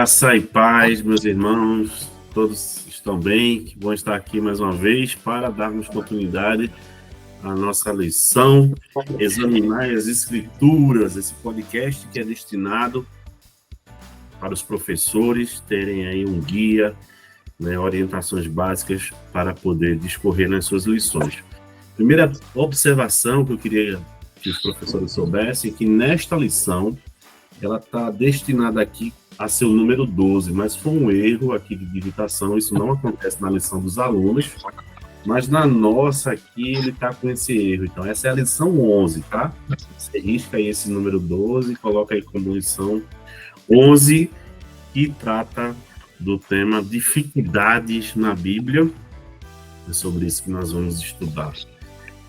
Graça e paz, meus irmãos, todos estão bem? Que bom estar aqui mais uma vez para darmos continuidade à nossa lição, examinar as Escrituras, esse podcast que é destinado para os professores terem aí um guia, orientações básicas para poder discorrer nas suas lições. Primeira observação que eu queria que os professores soubessem é que nesta lição ela está destinada aqui a ser o número 12, mas foi um erro aqui de digitação, isso não acontece na lição dos alunos, mas na nossa aqui ele está com esse erro. Então essa é a lição 11, tá? Você risca aí esse número 12, coloca aí como lição 11, que trata do tema dificuldades na Bíblia. É sobre isso que nós vamos estudar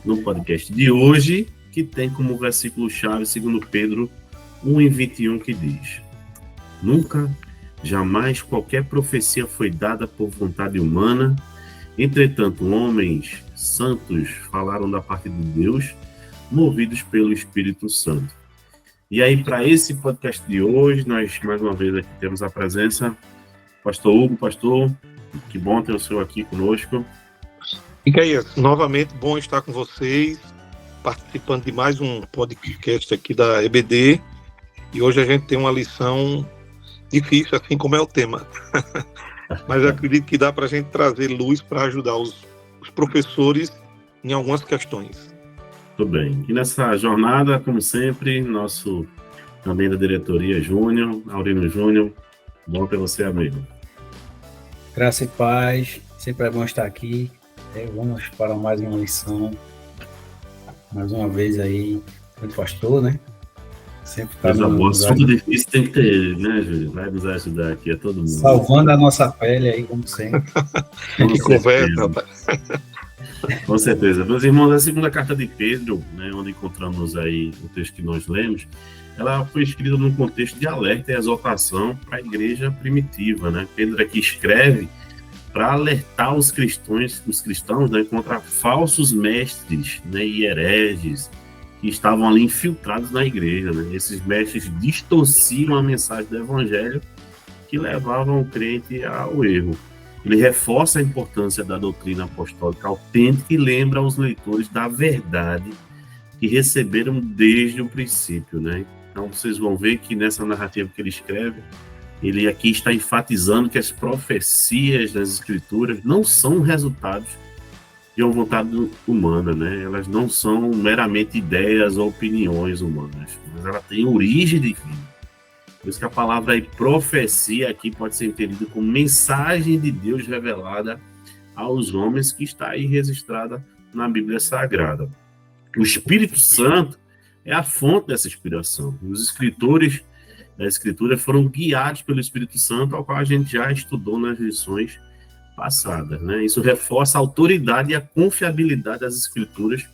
no podcast de hoje, que tem como versículo-chave 2 Pedro 1:21, que diz: Nunca, jamais qualquer profecia foi dada por vontade humana, entretanto homens santos falaram da parte de Deus, movidos pelo Espírito Santo. E aí, para esse podcast de hoje, nós mais uma vez aqui temos a presença do pastor Hugo. Pastor, que bom ter o senhor aqui conosco. Micaías, novamente bom estar com vocês, participando de mais um podcast aqui da EBD. E hoje a gente tem uma lição difícil, assim como é o tema. Mas acredito que dá para a gente trazer luz para ajudar os professores em algumas questões. Tudo bem. E nessa jornada, como sempre, nosso também da diretoria Júnior, Aurino Júnior, bom ter você, amigo. Graça e paz, sempre é bom estar aqui. Vamos para mais uma lição. Mais uma vez aí, o pastor, né? Sempre tá assunto difícil tem que ter ele, né, Júlio? Vai nos ajudar aqui, a todo mundo. Salvando a nossa pele aí, como sempre. Que conversa, rapaz. Com certeza. Meus irmãos, a segunda carta de Pedro, onde encontramos aí o texto que nós lemos, ela foi escrita num contexto de alerta e exortação para a igreja primitiva, né? Pedro aqui escreve para alertar os cristãos, contra falsos mestres, e hereges, que estavam ali infiltrados na igreja, Esses mestres distorciam a mensagem do evangelho, que levavam o crente ao erro. Ele reforça a importância da doutrina apostólica autêntica e lembra aos leitores da verdade que receberam desde o princípio, Então vocês vão ver que nessa narrativa que ele escreve, ele aqui está enfatizando que as profecias das Escrituras não são resultados de uma vontade humana, Elas não são meramente ideias ou opiniões humanas, mas ela tem origem divina. Por isso que a palavra profecia aqui pode ser entendida como mensagem de Deus revelada aos homens, que está aí registrada na Bíblia Sagrada. O Espírito Santo é a fonte dessa inspiração. Os escritores da Escritura foram guiados pelo Espírito Santo, ao qual a gente já estudou nas lições passadas, Isso reforça a autoridade e a confiabilidade das Escrituras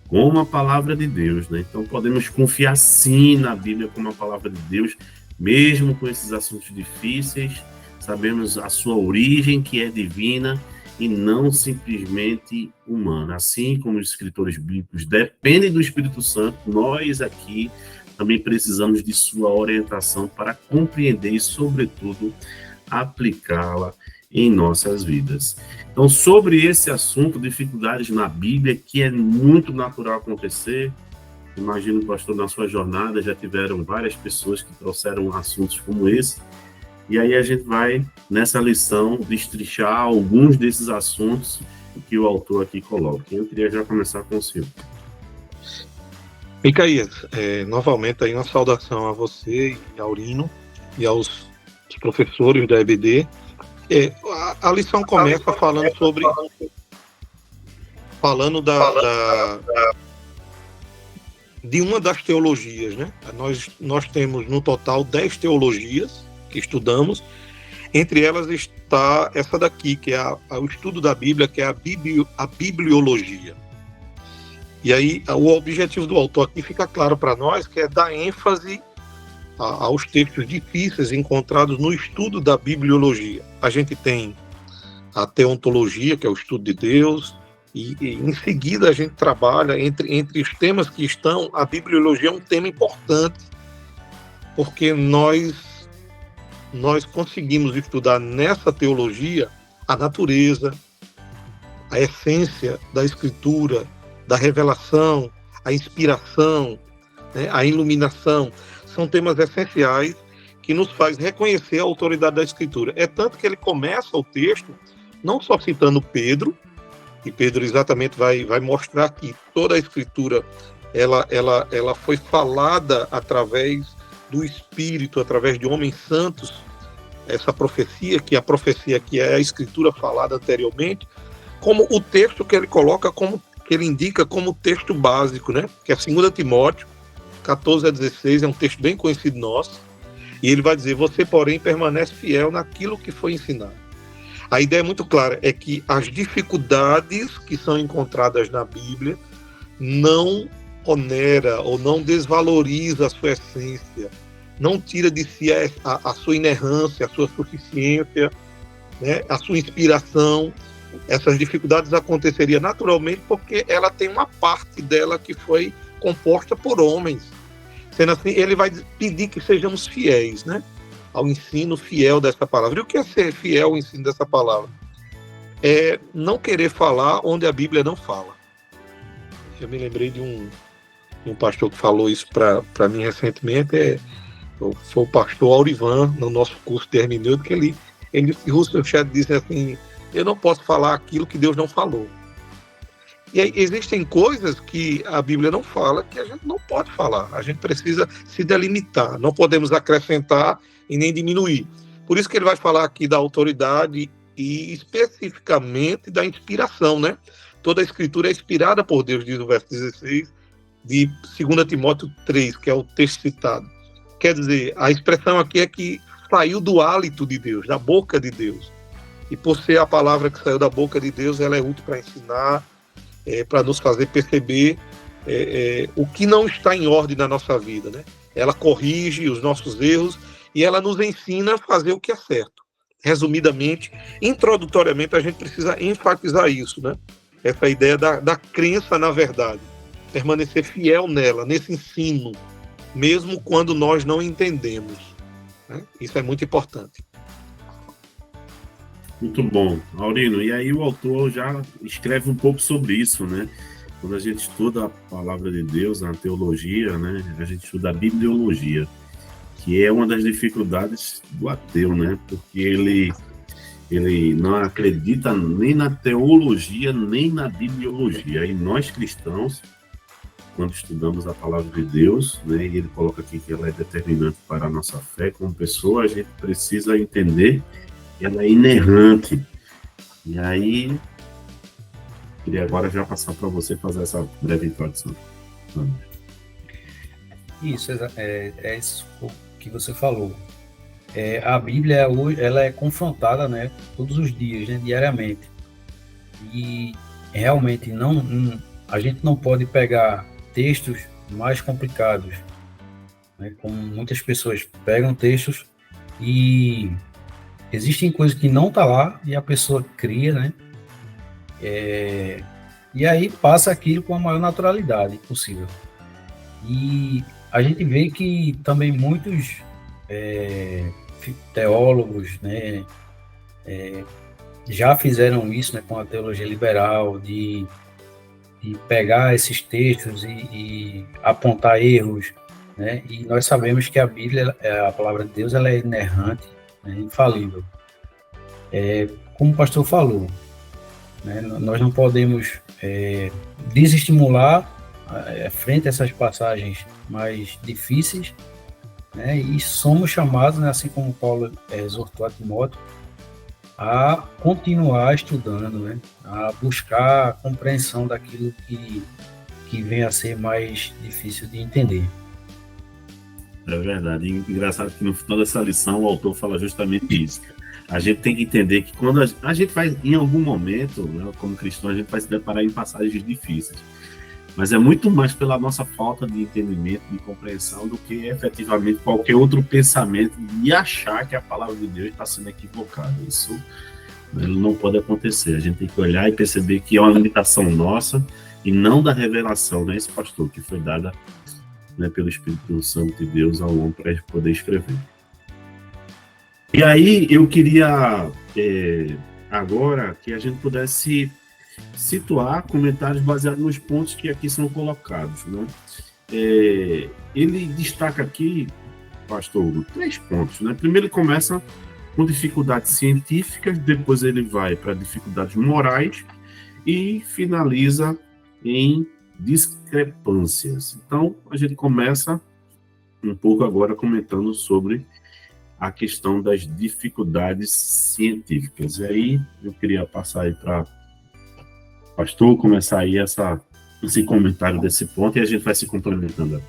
como a palavra de Deus, Então podemos confiar sim na Bíblia como a palavra de Deus, mesmo com esses assuntos difíceis. Sabemos a sua origem, que é divina e não simplesmente humana. Assim como os escritores bíblicos dependem do Espírito Santo, nós aqui também precisamos de sua orientação para compreender e, sobretudo, aplicá-la em nossas vidas. Então, sobre esse assunto, dificuldades na Bíblia, que é muito natural acontecer, imagino, pastor, na sua jornada já tiveram várias pessoas que trouxeram assuntos como esse, e aí a gente vai, nessa lição, destrinchar alguns desses assuntos que o autor aqui coloca. Eu queria já começar com o senhor. Micaías, novamente aí uma saudação a você, Aurino, e aos professores da EBD. A lição começa falando de uma das teologias, Nós temos no total 10 teologias que estudamos. Entre elas está essa daqui, que é o estudo da Bíblia, que é a bibliologia. E aí o objetivo do autor aqui fica claro para nós, que é dar ênfase aos textos difíceis encontrados no estudo da bibliologia. A gente tem a teontologia, que é o estudo de Deus, e em seguida a gente trabalha entre os temas que estão, a bibliologia é um tema importante, porque nós nós conseguimos estudar nessa teologia a natureza, a essência da Escritura, da revelação, a inspiração, né, a iluminação. São temas essenciais que nos faz reconhecer a autoridade da Escritura. É tanto que ele começa o texto não só citando Pedro, e Pedro exatamente vai mostrar que toda a Escritura ela foi falada através do Espírito, através de homens santos, essa profecia, que a profecia que é a Escritura falada anteriormente, como o texto que ele coloca, como que ele indica como texto básico, né? Que é 2 Timóteo 14-16, é um texto bem conhecido nosso, e ele vai dizer: você, porém, permanece fiel naquilo que foi ensinado. A ideia é muito clara, é que as dificuldades que são encontradas na Bíblia não onera ou não desvaloriza a sua essência, não tira de si a sua inerrância, a sua suficiência, né, a sua inspiração. Essas dificuldades aconteceriam naturalmente porque ela tem uma parte dela que foi composta por homens. Sendo assim, ele vai pedir que sejamos fiéis, né, ao ensino fiel dessa palavra. E o que é ser fiel ao ensino dessa palavra? É não querer falar onde a Bíblia não fala. Eu me lembrei de um pastor que falou isso para mim recentemente, foi o pastor Aurivan, no nosso curso de hermenêutica. Ele Russell Shedd disse assim: eu não posso falar aquilo que Deus não falou. E aí, existem coisas que a Bíblia não fala, que a gente não pode falar. A gente precisa se delimitar, não podemos acrescentar e nem diminuir. Por isso que ele vai falar aqui da autoridade e especificamente da inspiração, né? Toda a Escritura é inspirada por Deus, diz o verso 16 de 2 Timóteo 3, que é o texto citado. Quer dizer, a expressão aqui é que saiu do hálito de Deus, da boca de Deus. E por ser a palavra que saiu da boca de Deus, ela é útil para ensinar, para nos fazer perceber o que não está em ordem na nossa vida, né? Ela corrige os nossos erros e ela nos ensina a fazer o que é certo. Resumidamente, introdutoriamente, a gente precisa enfatizar isso, né? Essa ideia da crença na verdade. Permanecer fiel nela, nesse ensino, mesmo quando nós não entendemos, né? Isso é muito importante. Muito bom, Aurino. E aí o autor já escreve um pouco sobre isso, né? Quando a gente estuda a palavra de Deus, a teologia, né? A gente estuda a bibliologia, que é uma das dificuldades do ateu, né? Porque ele não acredita nem na teologia, nem na bibliologia. E nós cristãos, quando estudamos a palavra de Deus, né? E ele coloca aqui que ela é determinante para a nossa fé como pessoa, a gente precisa entender ela é inerrante. E aí, queria agora já passar para você fazer essa breve introdução. Isso, é isso que você falou. A Bíblia hoje, ela é confrontada, né, todos os dias, né, diariamente. E realmente a gente não pode pegar textos mais complicados, né, como muitas pessoas pegam textos e existem coisas que não tá lá e a pessoa cria, né? E aí passa aquilo com a maior naturalidade possível. E a gente vê que também muitos teólogos, né, já fizeram isso, né, com a teologia liberal, de pegar esses textos e apontar erros, né? E nós sabemos que a Bíblia, a palavra de Deus, ela é inerrante, infalível. Como o pastor falou, né, nós não podemos desestimular frente a essas passagens mais difíceis, né, e somos chamados, né, assim como Paulo exortou a Timóteo, a continuar estudando, né, a buscar a compreensão daquilo que vem a ser mais difícil de entender. É verdade. E engraçado que no final dessa lição o autor fala justamente isso. A gente tem que entender que quando a gente vai, em algum momento, né, como cristão, a gente vai se deparar em passagens difíceis. Mas é muito mais pela nossa falta de entendimento, de compreensão, do que efetivamente qualquer outro pensamento de achar que a palavra de Deus está sendo equivocada. Isso, né, não pode acontecer. A gente tem que olhar e perceber que é uma limitação nossa e não da revelação, né, esse pastor, que foi dada, né, pelo Espírito Santo de Deus ao homem para poder escrever. E aí eu queria agora que a gente pudesse situar comentários baseados nos pontos que aqui são colocados, né? Ele destaca aqui, pastor Hugo, 3 pontos, né? Primeiro ele começa com dificuldades científicas, depois ele vai para dificuldades morais e finaliza em discrepâncias. Então, a gente começa um pouco agora comentando sobre a questão das dificuldades científicas. E aí, eu queria passar aí para o pastor começar aí esse comentário desse ponto e a gente vai se complementando aqui.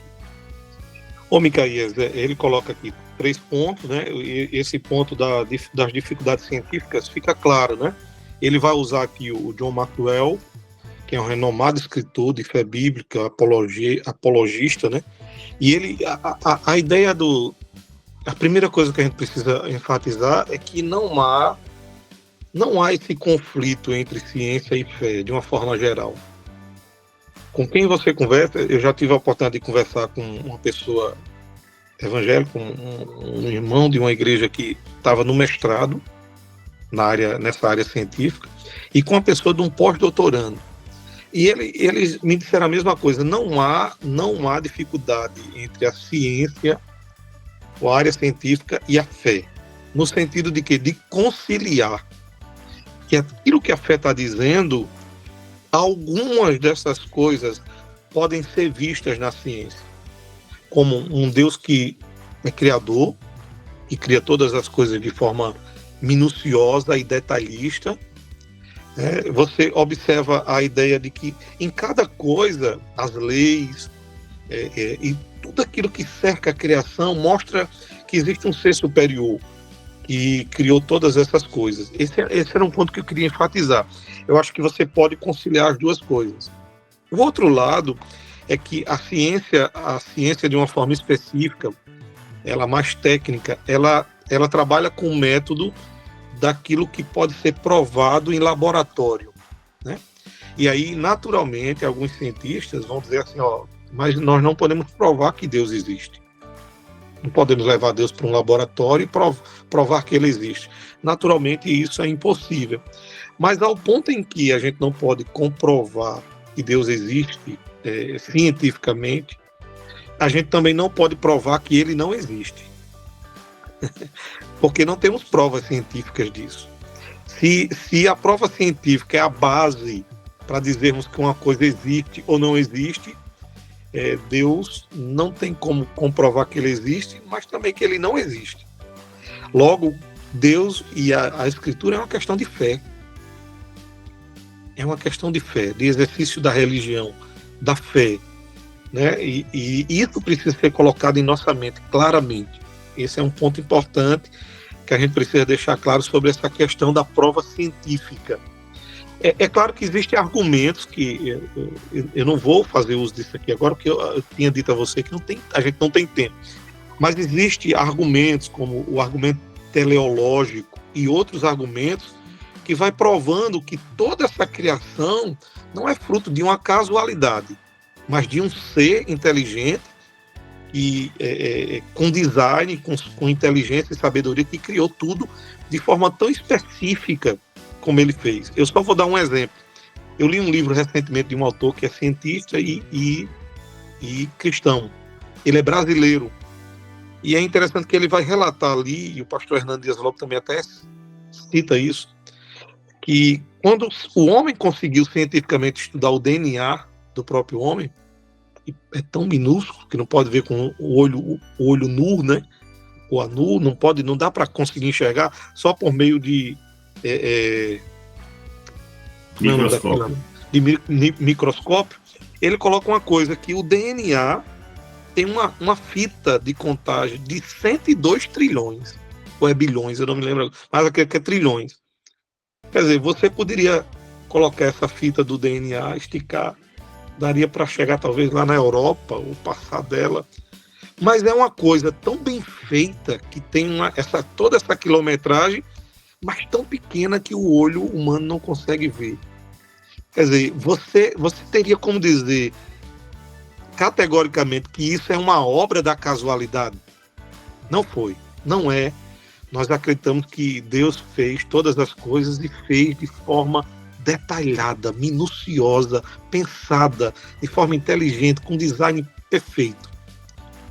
Ô, Micaías, ele coloca aqui 3 pontos, né? E esse ponto das dificuldades científicas fica claro, né? Ele vai usar aqui o John Maxwell, que é um renomado escritor de fé bíblica, apologista, né? E ele, a ideia a primeira coisa que a gente precisa enfatizar é que não há esse conflito entre ciência e fé, de uma forma geral. Com quem você conversa, eu já tive a oportunidade de conversar com uma pessoa evangélica, um irmão de uma igreja que estava no mestrado nessa área científica, e com uma pessoa de um pós-doutorando. E eles me disseram a mesma coisa, não há dificuldade entre a ciência, a área científica e a fé, no sentido de que de conciliar que aquilo que a fé está dizendo, algumas dessas coisas podem ser vistas na ciência, como um Deus que é criador, que cria todas as coisas de forma minuciosa e detalhista. Você observa a ideia de que em cada coisa, as leis e tudo aquilo que cerca a criação mostra que existe um ser superior que criou todas essas coisas. Esse era um ponto que eu queria enfatizar. Eu acho que você pode conciliar as duas coisas. O outro lado é que a ciência de uma forma específica, ela mais técnica, ela trabalha com o método daquilo que pode ser provado em laboratório, né? E aí, naturalmente, alguns cientistas vão dizer assim, mas nós não podemos provar que Deus existe. Não podemos levar Deus para um laboratório e provar que ele existe. Naturalmente, isso é impossível. Mas ao ponto em que a gente não pode comprovar que Deus existe cientificamente, a gente também não pode provar que ele não existe. Porque não temos provas científicas disso. Se a prova científica é a base para dizermos que uma coisa existe ou não existe, Deus não tem como comprovar que ele existe, mas também que ele não existe. Logo, Deus e a Escritura é uma questão de fé. É uma questão de fé, de exercício da religião, da fé, né? E isso precisa ser colocado em nossa mente claramente. Esse é um ponto importante que a gente precisa deixar claro sobre essa questão da prova científica. É claro que existem argumentos que eu não vou fazer uso disso aqui agora, porque eu tinha dito a você que a gente não tem tempo. Mas existem argumentos, como o argumento teleológico e outros argumentos, que vai provando que toda essa criação não é fruto de uma casualidade, mas de um ser inteligente e com design, com inteligência e sabedoria, que criou tudo de forma tão específica como ele fez. Eu só vou dar um exemplo. Eu li um livro recentemente de um autor que é cientista e cristão. Ele é brasileiro. E é interessante que ele vai relatar ali, e o pastor Hernando Dias Lopes também até cita isso, que quando o homem conseguiu cientificamente estudar o DNA do próprio homem, é tão minúsculo que não pode ver com o olho nu, né? O anu, não dá para conseguir enxergar só por meio de microscópio. Ele coloca uma coisa, que o DNA tem uma fita de contagem de 102 trilhões, ou é bilhões, eu não me lembro, mas aqui é trilhões. Quer dizer, você poderia colocar essa fita do DNA, esticar, daria para chegar talvez lá na Europa, ou passar dela, mas é uma coisa tão bem feita, que tem toda essa quilometragem, mas tão pequena que o olho humano não consegue ver. Quer dizer, você teria como dizer categoricamente que isso é uma obra da casualidade? Não foi, não é, nós acreditamos que Deus fez todas as coisas e fez de forma detalhada, minuciosa, pensada, de forma inteligente, com design perfeito.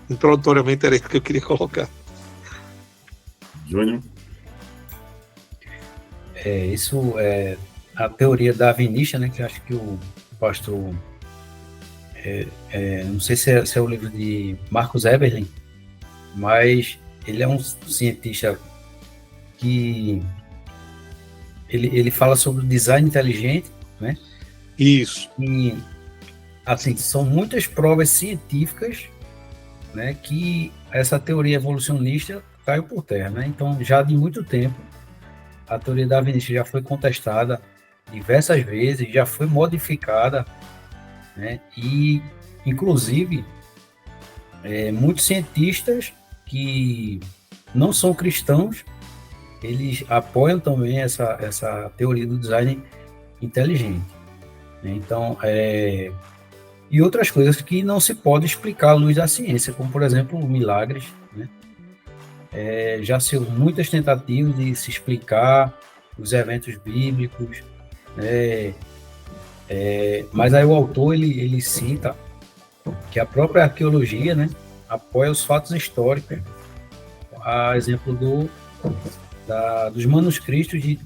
Introdutoriamente era isso que eu queria colocar. Júnior? Isso é a teoria darwinista, né, que eu acho que o pastor, não sei se é o livro de Marcus Eberlin, mas ele é um cientista que ele fala sobre o design inteligente, né? Isso. E, assim, são muitas provas científicas, né, que essa teoria evolucionista caiu por terra, né? Então, já de muito tempo, a teoria darwinista já foi contestada diversas vezes, já foi modificada, né? E, inclusive, muitos cientistas que não são cristãos, eles apoiam também essa teoria do design inteligente. Então, e outras coisas que não se pode explicar à luz da ciência, como, por exemplo, milagres, né? Já se houve muitas tentativas de se explicar os eventos bíblicos, né? Mas aí o autor, ele cita que a própria arqueologia, né, apoia os fatos históricos, a exemplo dos manuscritos de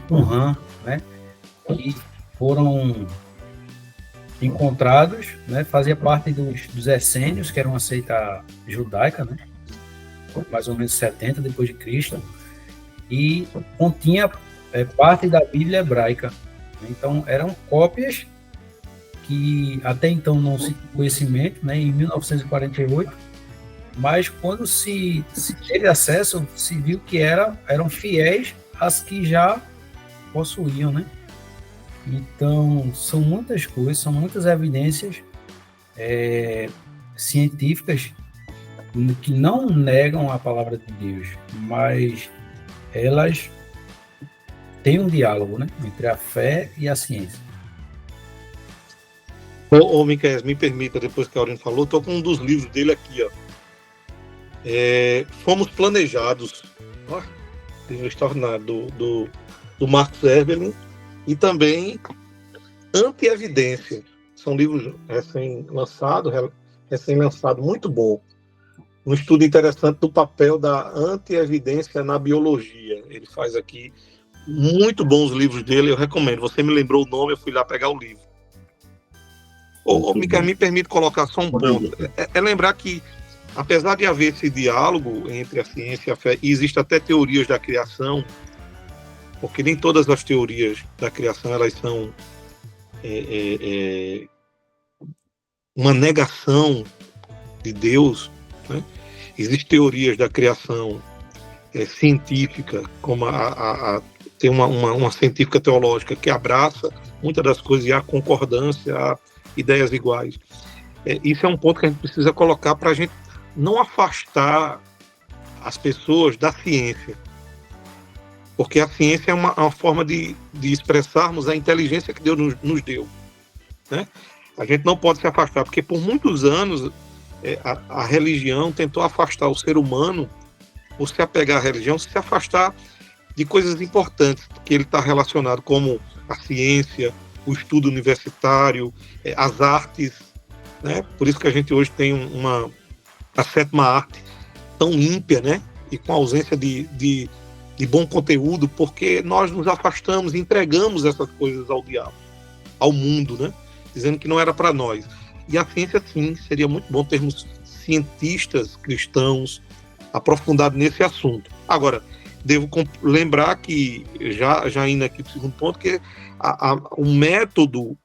Qumran, né, que foram encontrados, né, fazia parte dos essênios, que era uma seita judaica, né, mais ou menos 70 depois de Cristo, e continha parte da Bíblia hebraica. Então, eram cópias que até então não se tinha conhecimento, né, em 1948, mas quando se teve acesso, se viu que eram fiéis às que já possuíam, né? Então, são muitas coisas, são muitas evidências científicas que não negam a palavra de Deus, mas elas têm um diálogo, né, entre a fé e a ciência. Ô, Miquel, me permita, depois que a Aurino falou, estou com um dos livros dele aqui, ó. Fomos Planejados, ó, livro extraordinário do Marcus Eberlin, e também Anti-Evidência. São livros recém-lançados, muito bom. Um estudo interessante do papel da anti-evidência na biologia. Ele faz aqui muito bons livros dele, eu recomendo. Você me lembrou o nome, eu fui lá pegar o livro. Miquel, me permite colocar só um ponto. Lembrar que, apesar de haver esse diálogo entre a ciência e a fé, e existem até teorias da criação, porque nem todas as teorias da criação elas são uma negação de Deus, né? Existem teorias da criação científica, como tem uma científica teológica que abraça muitas das coisas e há concordância, há ideias iguais. Isso é um ponto que a gente precisa colocar para a gente não afastar as pessoas da ciência, porque a ciência é uma forma de expressarmos a inteligência que Deus nos deu, né? A gente não pode se afastar, porque por muitos anos a religião tentou afastar o ser humano, ou se apegar à religião, se afastar de coisas importantes que ele está relacionado, como a ciência, o estudo universitário, as artes, né? Por isso que a gente hoje tem a sétima arte tão ímpia, né? E com ausência de bom conteúdo, porque nós nos afastamos, entregamos essas coisas ao diabo, ao mundo, né? Dizendo que não era para nós. E a ciência, sim, seria muito bom termos cientistas cristãos aprofundados nesse assunto. Agora, devo lembrar que, já indo aqui para o segundo ponto, que o método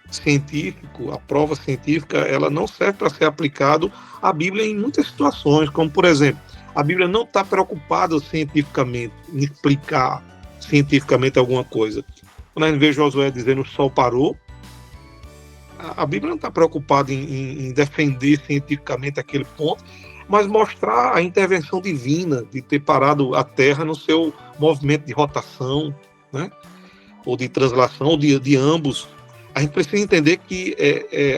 científico, a prova científica, ela não serve para ser aplicado à Bíblia em muitas situações, como, por exemplo, a Bíblia não está preocupada cientificamente em explicar cientificamente alguma coisa. Quando a gente vê Josué dizendo o sol parou, a Bíblia não está preocupada em defender cientificamente aquele ponto, mas mostrar a intervenção divina de ter parado a Terra no seu movimento de rotação, né? Ou de translação, ou de ambos. A gente precisa entender que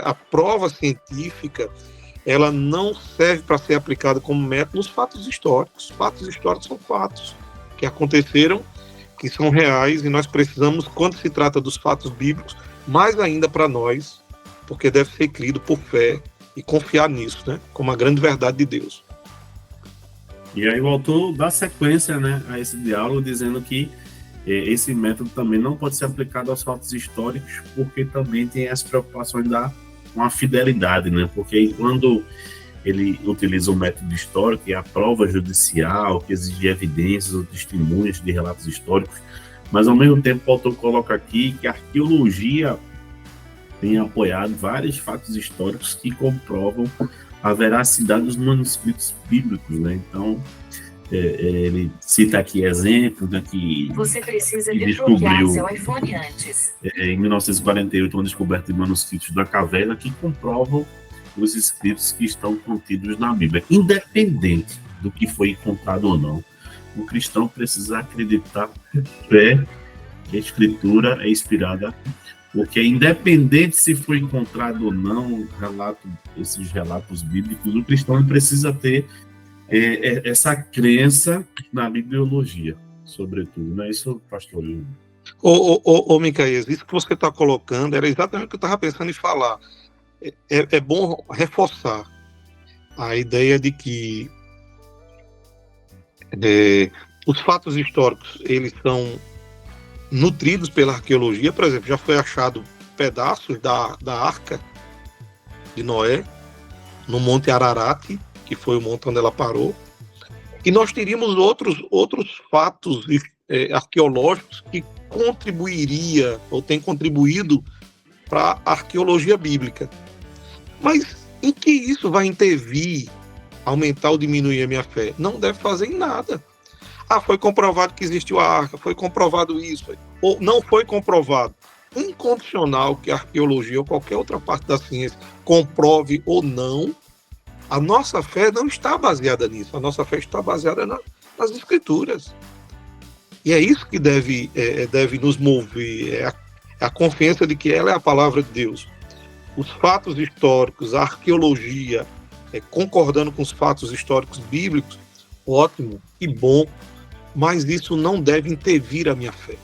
a prova científica ela não serve para ser aplicada como método nos fatos históricos. Fatos históricos são fatos que aconteceram, que são reais, e nós precisamos, quando se trata dos fatos bíblicos, mais ainda para nós, porque deve ser crido por fé e confiar nisso, né, como a grande verdade de Deus. E aí o autor dá sequência, né, a esse diálogo, dizendo que esse método também não pode ser aplicado aos fatos históricos, porque também tem as preocupações com a fidelidade, né? Porque quando ele utiliza o método histórico e a prova judicial, que exige evidências ou testemunhas de relatos históricos, mas ao mesmo tempo o autor coloca aqui que a arqueologia tem apoiado vários fatos históricos que comprovam a veracidade dos manuscritos bíblicos, né? Então, ele cita aqui exemplos, né, que você precisa que desbloquear seu iPhone antes. Em 1948, uma descoberta de manuscritos da caverna que comprovam os escritos que estão contidos na Bíblia. Independente do que foi encontrado ou não, o cristão precisa acreditar que a Escritura é inspirada, porque independente se foi encontrado ou não esses relatos bíblicos, o cristão precisa ter essa crença na bibliologia, sobretudo, não é isso, pastor? Micaías, isso que você está colocando era exatamente o que eu estava pensando em falar. É bom reforçar a ideia de que os fatos históricos, eles são nutridos pela arqueologia. Por exemplo, já foi achado pedaços da Arca de Noé no Monte Ararat, que foi o monte onde ela parou, e nós teríamos outros fatos arqueológicos que contribuiria ou tem contribuído para a arqueologia bíblica. Mas em que isso vai intervir, aumentar ou diminuir a minha fé? Não deve fazer em nada. Foi comprovado que existiu a arca, foi comprovado isso, ou não foi comprovado. Incondicional que a arqueologia ou qualquer outra parte da ciência comprove ou não, a nossa fé não está baseada nisso. A nossa fé está baseada nas Escrituras. E é isso que deve nos mover, a confiança de que ela é a palavra de Deus. Os fatos históricos, a arqueologia, concordando com os fatos históricos bíblicos, ótimo e bom, mas isso não deve intervir a minha fé.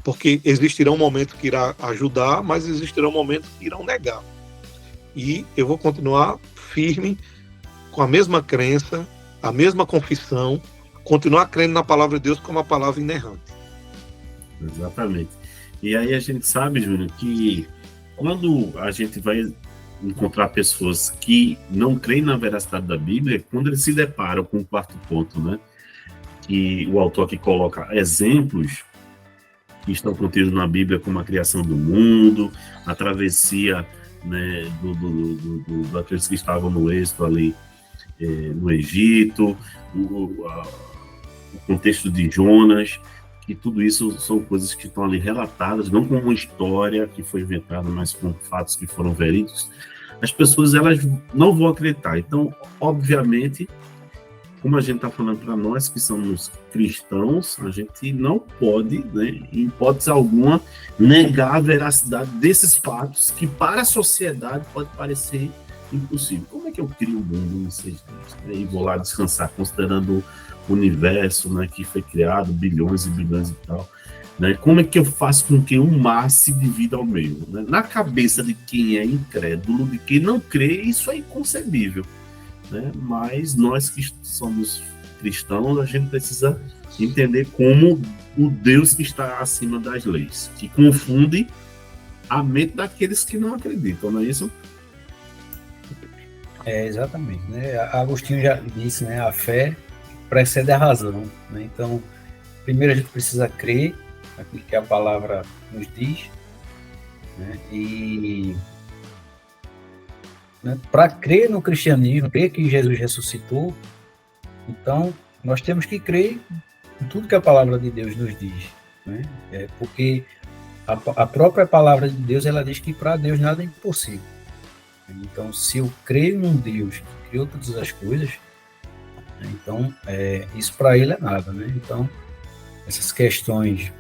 Porque existirão momentos que irá ajudar, mas existirão momentos que irão negar. E eu vou continuar firme, com a mesma crença, a mesma confissão, continuar crendo na palavra de Deus como a palavra inerrante. Exatamente. E aí a gente sabe, Júnior, que quando a gente vai encontrar pessoas que não creem na veracidade da Bíblia, quando eles se deparam com o quarto ponto, né, que o autor aqui coloca exemplos que estão contidos na Bíblia, como a criação do mundo, a travessia, né, daqueles que estavam no êxodo ali no Egito, o contexto de Jonas, que tudo isso são coisas que estão ali relatadas, não como uma história que foi inventada, mas com fatos que foram verídicos. As pessoas, elas não vão acreditar. Então, obviamente, como a gente está falando para nós que somos cristãos, a gente não pode, né, em hipótese alguma, negar a veracidade desses fatos que para a sociedade pode parecer impossível. Como é que eu crio o mundo em 6 dias? Né, e vou lá descansar, considerando o universo, né, que foi criado, bilhões e bilhões e tal. Né, como é que eu faço com que um mar se divida ao meio? Né? Na cabeça de quem é incrédulo, de quem não crê, isso é inconcebível. Né? Mas nós que somos cristãos, a gente precisa entender como o Deus que está acima das leis, que confunde a mente daqueles que não acreditam, não é isso? Exatamente. Né? Agostinho já disse, né? A fé precede a razão. Né? Então, primeiro a gente precisa crer naquilo que a palavra nos diz, né? E para crer no cristianismo, crer que Jesus ressuscitou, então nós temos que crer em tudo que a palavra de Deus nos diz, né? Porque a própria palavra de Deus, ela diz que para Deus nada é impossível. Então, se eu creio num Deus que criou todas as coisas, então isso para ele é nada, né? Então, essas questões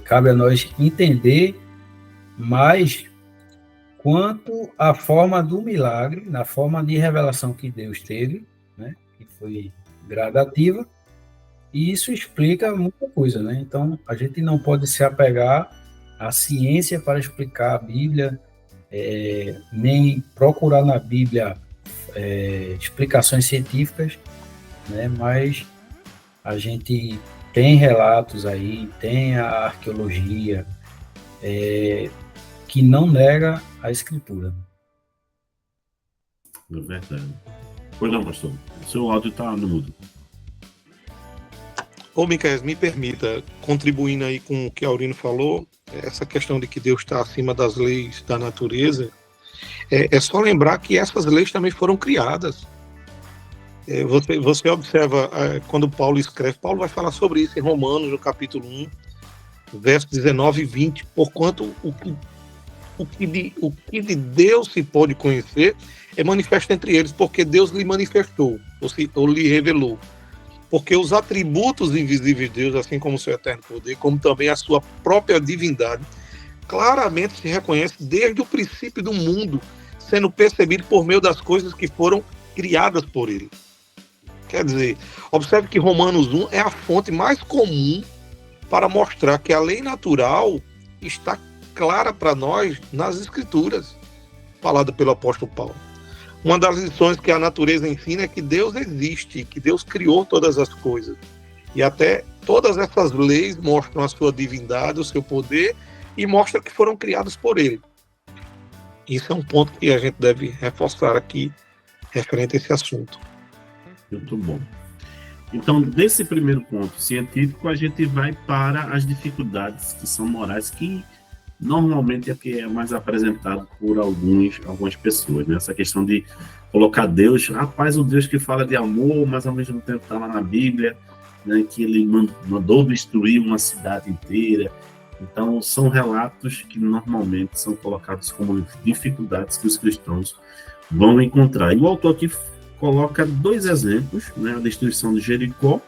cabe a nós entender mais quanto à forma do milagre, na forma de revelação que Deus teve, né, que foi gradativa, e isso explica muita coisa, né? Então, a gente não pode se apegar à ciência para explicar a Bíblia, nem procurar na Bíblia explicações científicas, né? Mas a gente tem relatos aí, tem a arqueologia, que não nega a Escritura. É verdade. Pois não, pastor. O seu áudio está no mudo. Ô, Micael, me permita, contribuindo aí com o que Aurino falou, essa questão de que Deus está acima das leis da natureza, é só lembrar que essas leis também foram criadas. Você observa, quando Paulo escreve, Paulo vai falar sobre isso em Romanos, no capítulo 1, versos 19 e 20, porquanto o que de Deus se pode conhecer é manifesto entre eles, porque Deus lhe manifestou, ou lhe revelou. Porque os atributos invisíveis de Deus, assim como o seu eterno poder, como também a sua própria divindade, claramente se reconhece desde o princípio do mundo, sendo percebido por meio das coisas que foram criadas por ele. Quer dizer, observe que Romanos 1 é a fonte mais comum para mostrar que a lei natural está clara para nós nas Escrituras, falada pelo apóstolo Paulo. Uma das lições que a natureza ensina é que Deus existe, que Deus criou todas as coisas. E até todas essas leis mostram a sua divindade, o seu poder, e mostram que foram criadas por ele. Isso é um ponto que a gente deve reforçar aqui, referente a esse assunto. Muito bom. Então, desse primeiro ponto científico, a gente vai para as dificuldades que são morais, que normalmente é o que é mais apresentado por algumas pessoas, né? Essa questão de colocar Deus, rapaz, o Deus que fala de amor, mas ao mesmo tempo está lá na Bíblia, né, que ele mandou destruir uma cidade inteira. Então, são relatos que normalmente são colocados como dificuldades que os cristãos vão encontrar. E o autor aqui coloca 2 exemplos, né? A destruição de Jericó,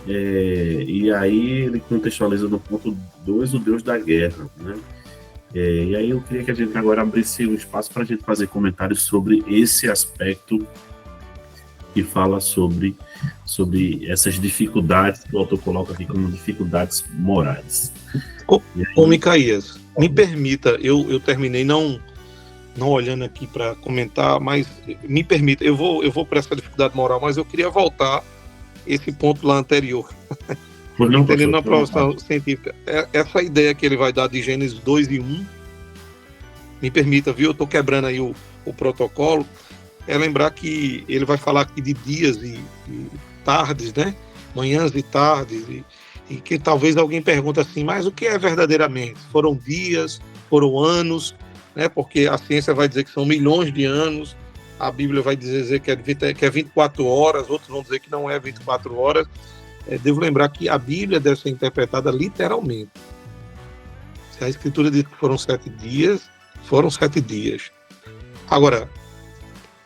e aí ele contextualiza no ponto 2 o Deus da guerra, né? E aí eu queria que a gente agora abrisse um espaço para a gente fazer comentários sobre esse aspecto que fala sobre essas dificuldades que o autor coloca aqui como dificuldades morais. Ô Micaías, me permita, eu terminei não olhando aqui para comentar, mas me permita, eu vou para essa dificuldade moral, mas eu queria voltar esse ponto lá anterior. Entendendo na aprovação científica. Essa ideia que ele vai dar de Gênesis 2 e 1, me permita, viu? Eu estou quebrando aí o protocolo, é lembrar que ele vai falar aqui de dias e tardes, né? Manhãs e tardes, e que talvez alguém pergunte assim, mas o que é verdadeiramente? Foram dias, foram anos, né? Porque a ciência vai dizer que são milhões de anos, a Bíblia vai dizer que é 24 horas, outros vão dizer que não é 24 horas. Devo lembrar que a Bíblia deve ser interpretada literalmente. Se a Escritura diz que foram 7 dias, foram 7 dias. Agora,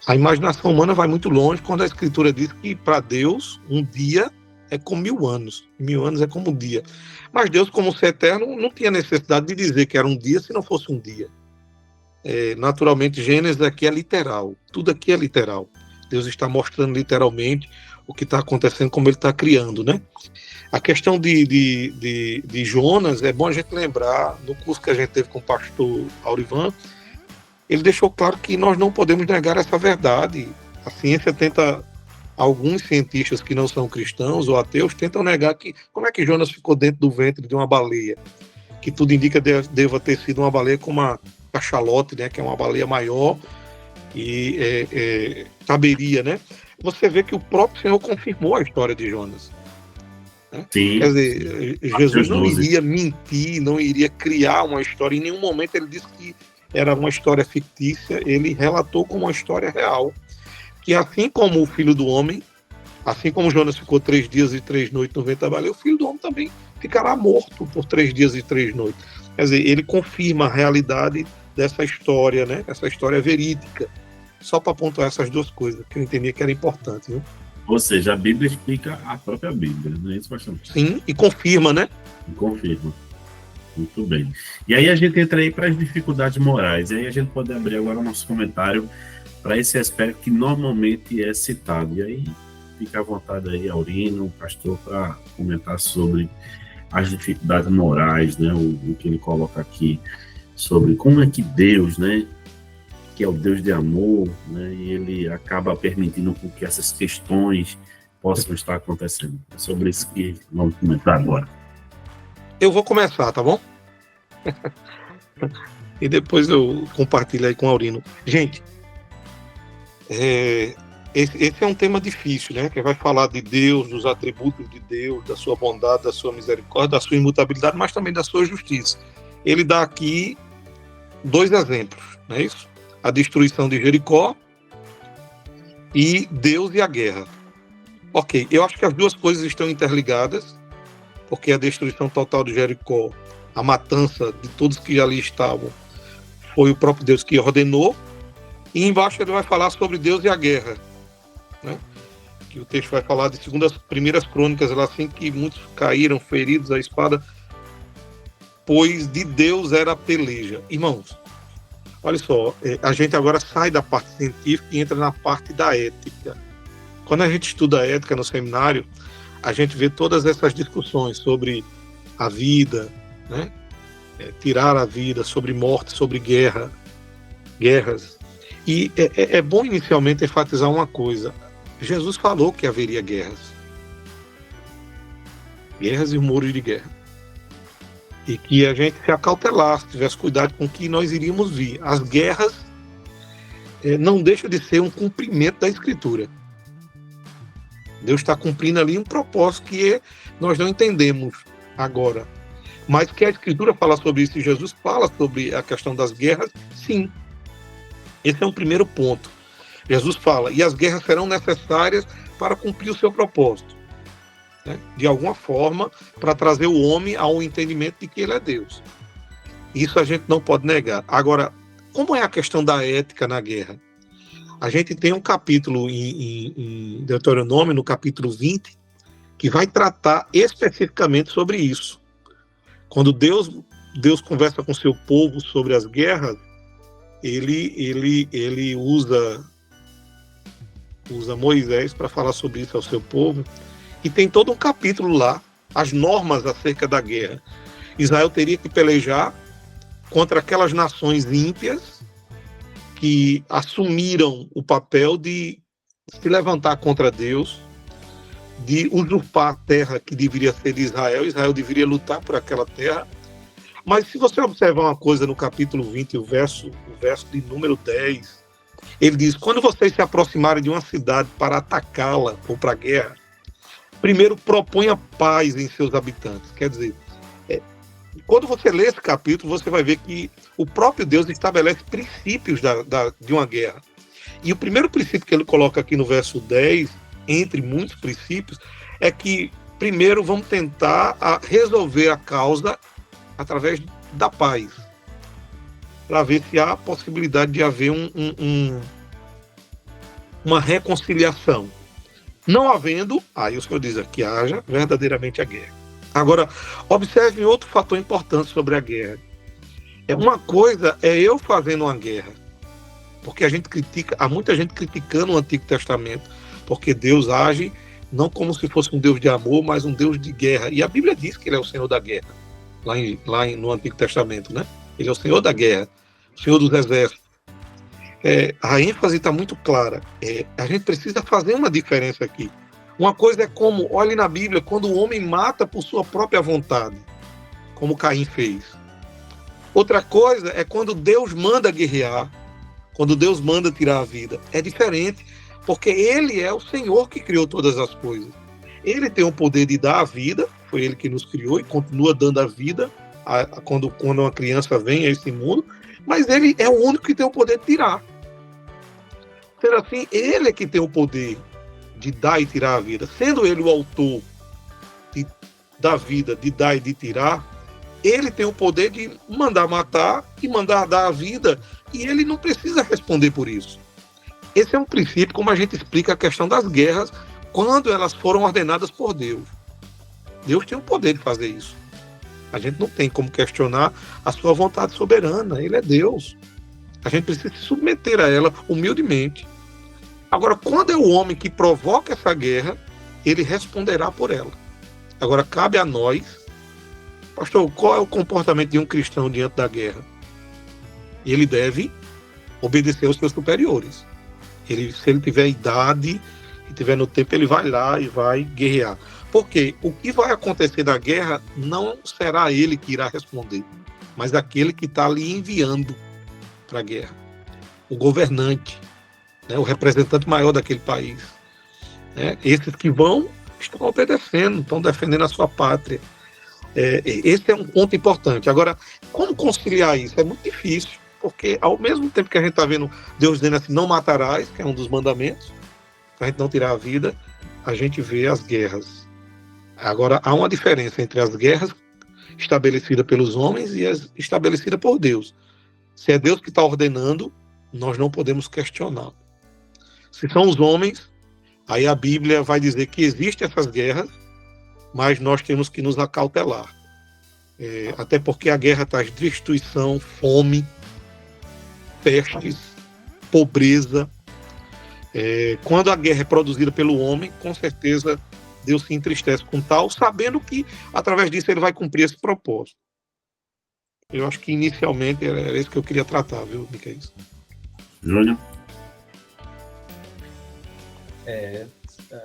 a imaginação humana vai muito longe quando a Escritura diz que para Deus um dia é como 1000 anos. 1000 anos é como um dia. Mas Deus, como ser eterno, não tinha necessidade de dizer que era um dia se não fosse um dia. Naturalmente, Gênesis aqui é literal. Tudo aqui é literal. Deus está mostrando literalmente o que está acontecendo, como ele está criando, né? A questão de Jonas, é bom a gente lembrar, no curso que a gente teve com o pastor Aurivan, ele deixou claro que nós não podemos negar essa verdade. A ciência tenta, alguns cientistas que não são cristãos ou ateus, tentam negar que, como é que Jonas ficou dentro do ventre de uma baleia? Que tudo indica deva ter sido uma baleia como a cachalote, né, que é uma baleia maior e caberia, né? Você vê que o próprio Senhor confirmou a história de Jonas. Né? Sim, quer dizer, Jesus não iria mentir, não iria criar uma história. Em nenhum momento ele disse que era uma história fictícia. Ele relatou como uma história real. Que assim como o Filho do Homem, assim como Jonas ficou 3 dias e 3 noites no ventre da baleia, o Filho do Homem também ficará morto por 3 dias e 3 noites. Quer dizer, ele confirma a realidade dessa história, né? Essa história verídica. Só para pontuar essas 2 coisas, que eu entendia que era importante, viu? Ou seja, a Bíblia explica a própria Bíblia, não é isso, pastor? Sim, e confirma, né? E confirma. Muito bem. E aí a gente entra aí para as dificuldades morais. E aí a gente pode abrir agora o nosso comentário para esse aspecto que normalmente é citado. E aí fica à vontade aí, Aurino, pastor, para comentar sobre as dificuldades morais, né? O que ele coloca aqui sobre como é que Deus, né? Que é o Deus de amor, né? E ele acaba permitindo que essas questões possam estar acontecendo. É sobre isso que vamos comentar agora. Eu vou começar, tá bom? E depois eu compartilho aí com o Aurino. Gente, esse é um tema difícil, né? Que vai falar de Deus, dos atributos de Deus, da sua bondade, da sua misericórdia, da sua imutabilidade, mas também da sua justiça. Ele dá aqui 2 exemplos, não é isso? A destruição de Jericó e Deus e a guerra. Ok, eu acho que as duas coisas estão interligadas, porque a destruição total de Jericó, a matança de todos que ali estavam, foi o próprio Deus que ordenou. E embaixo ele vai falar sobre Deus e a guerra, né? Que o texto vai falar de primeiras crônicas, assim que muitos caíram feridos à espada, pois de Deus era a peleja. Irmãos, olha só, a gente agora sai da parte científica e entra na parte da ética. Quando a gente estuda a ética no seminário, a gente vê todas essas discussões sobre a vida, né? Tirar a vida, sobre morte, sobre guerras. E é bom inicialmente enfatizar uma coisa. Jesus falou que haveria guerras e rumores de guerra. E que a gente se acautelasse, tivesse cuidado com o que nós iríamos vir. As guerras não deixam de ser um cumprimento da Escritura. Deus está cumprindo ali um propósito que nós não entendemos agora. Mas que a Escritura fala sobre isso e Jesus fala sobre a questão das guerras, sim. Esse é um primeiro ponto. Jesus fala, e as guerras serão necessárias para cumprir o seu propósito, né? De alguma forma, para trazer o homem ao entendimento de que ele é Deus. Isso a gente não pode negar. Agora, como é a questão da ética na guerra? A gente tem um capítulo em Deuteronômio, no capítulo 20, que vai tratar especificamente sobre isso. Quando Deus conversa com seu povo sobre as guerras, ele usa Moisés para falar sobre isso ao seu povo, e tem todo um capítulo lá, as normas acerca da guerra. Israel teria que pelejar contra aquelas nações ímpias que assumiram o papel de se levantar contra Deus, de usurpar a terra que deveria ser de Israel. Israel deveria lutar por aquela terra. Mas se você observar uma coisa no capítulo 20, o verso de número 10, ele diz, quando vocês se aproximarem de uma cidade para atacá-la ou para a guerra, primeiro proponha paz em seus habitantes. Quer dizer, quando você lê esse capítulo, você vai ver que o próprio Deus estabelece princípios de uma guerra. E o primeiro princípio que ele coloca aqui no verso 10, entre muitos princípios, é que primeiro vamos tentar resolver a causa através da paz, para ver se há a possibilidade de haver uma reconciliação. Não havendo, aí o Senhor diz que haja verdadeiramente a guerra. Agora, observe outro fator importante sobre a guerra. Uma coisa é eu fazendo uma guerra, porque há muita gente criticando o Antigo Testamento, porque Deus age não como se fosse um Deus de amor, mas um Deus de guerra. E a Bíblia diz que ele é o Senhor da guerra, no Antigo Testamento, né? Ele é o Senhor da guerra, o Senhor dos exércitos. A ênfase está muito clara. A gente precisa fazer uma diferença aqui. Uma coisa é como, olhe na Bíblia, quando o homem mata por sua própria vontade, como Caim fez. Outra coisa é quando Deus manda guerrear, quando Deus manda tirar a vida. É diferente, porque Ele é o Senhor que criou todas as coisas. Ele tem o poder de dar a vida, foi Ele que nos criou e continua dando a vida quando uma criança vem a esse mundo, mas Ele é o único que tem o poder de tirar. Sendo assim, Ele é que tem o poder de dar e tirar a vida. Sendo Ele o autor da vida, de dar e de tirar, Ele tem o poder de mandar matar e mandar dar a vida, e Ele não precisa responder por isso. Esse é um princípio, como a gente explica a questão das guerras, quando elas foram ordenadas por Deus. Deus tem o poder de fazer isso. A gente não tem como questionar a sua vontade soberana. Ele é Deus. A gente precisa se submeter a ela humildemente. Agora, quando é o homem que provoca essa guerra, ele responderá por ela. Agora, cabe a nós, pastor, qual é o comportamento de um cristão diante da guerra? Ele deve obedecer aos seus superiores. Se ele tiver idade e tiver no tempo, ele vai lá e vai guerrear. Porque o que vai acontecer na guerra não será ele que irá responder, mas aquele que está ali enviando para a guerra. O governante, né, o representante maior daquele país. Né, esses que estão obedecendo, estão defendendo a sua pátria. Esse é um ponto importante. Agora, como conciliar isso? É muito difícil, porque ao mesmo tempo que a gente está vendo Deus dizendo assim, não matarás, que é um dos mandamentos, para a gente não tirar a vida, a gente vê as guerras. Agora, há uma diferença entre as guerras estabelecidas pelos homens e as estabelecidas por Deus. Se é Deus que está ordenando, nós não podemos questionar. Se são os homens, aí a Bíblia vai dizer que existem essas guerras, mas nós temos que nos acautelar. Até porque a guerra traz destruição, fome, pestes, pobreza. Quando a guerra é produzida pelo homem, com certeza Deus se entristece com tal, sabendo que através disso ele vai cumprir esse propósito. Eu acho que inicialmente era isso que eu queria tratar, viu, Micael? Júnior?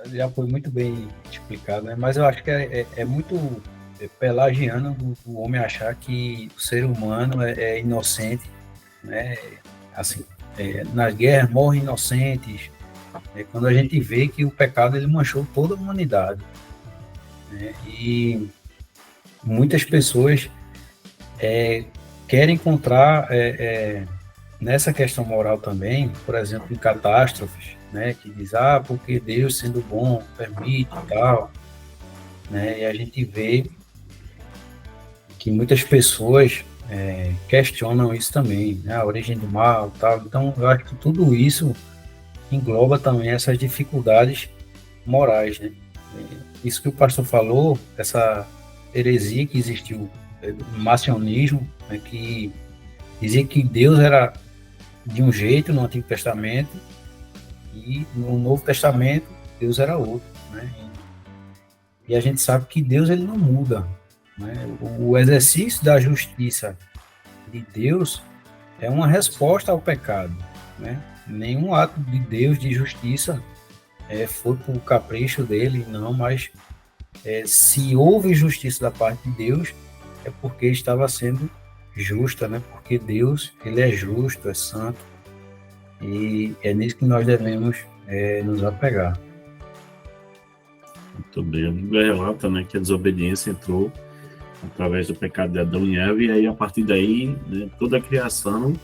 Já foi muito bem explicado, né? Mas eu acho que é muito pelagiano o homem achar que o ser humano é inocente, né? Assim, nas guerras morrem inocentes, quando a gente vê que o pecado ele manchou toda a humanidade, né? E muitas pessoas querem encontrar nessa questão moral também, por exemplo, em catástrofes, né? Que diz, porque Deus sendo bom permite e tal, né? E a gente vê que muitas pessoas questionam isso também, né? A origem do mal e tal. Então, eu acho que tudo isso engloba também essas dificuldades morais, né? Isso que o pastor falou, essa heresia que existiu, o macionismo, né, que dizia que Deus era de um jeito no Antigo Testamento e no Novo Testamento Deus era outro, né? E a gente sabe que Deus ele não muda, né? O exercício da justiça de Deus é uma resposta ao pecado, né? Nenhum ato de Deus de justiça foi por capricho dele, não, mas se houve justiça da parte de Deus, é porque estava sendo justa, né? Porque Deus, ele é justo, é santo, e é nisso que nós devemos nos apegar. Muito bem. A Bíblia relata, né, que a desobediência entrou através do pecado de Adão e Eva, e aí, a partir daí, né, toda a criação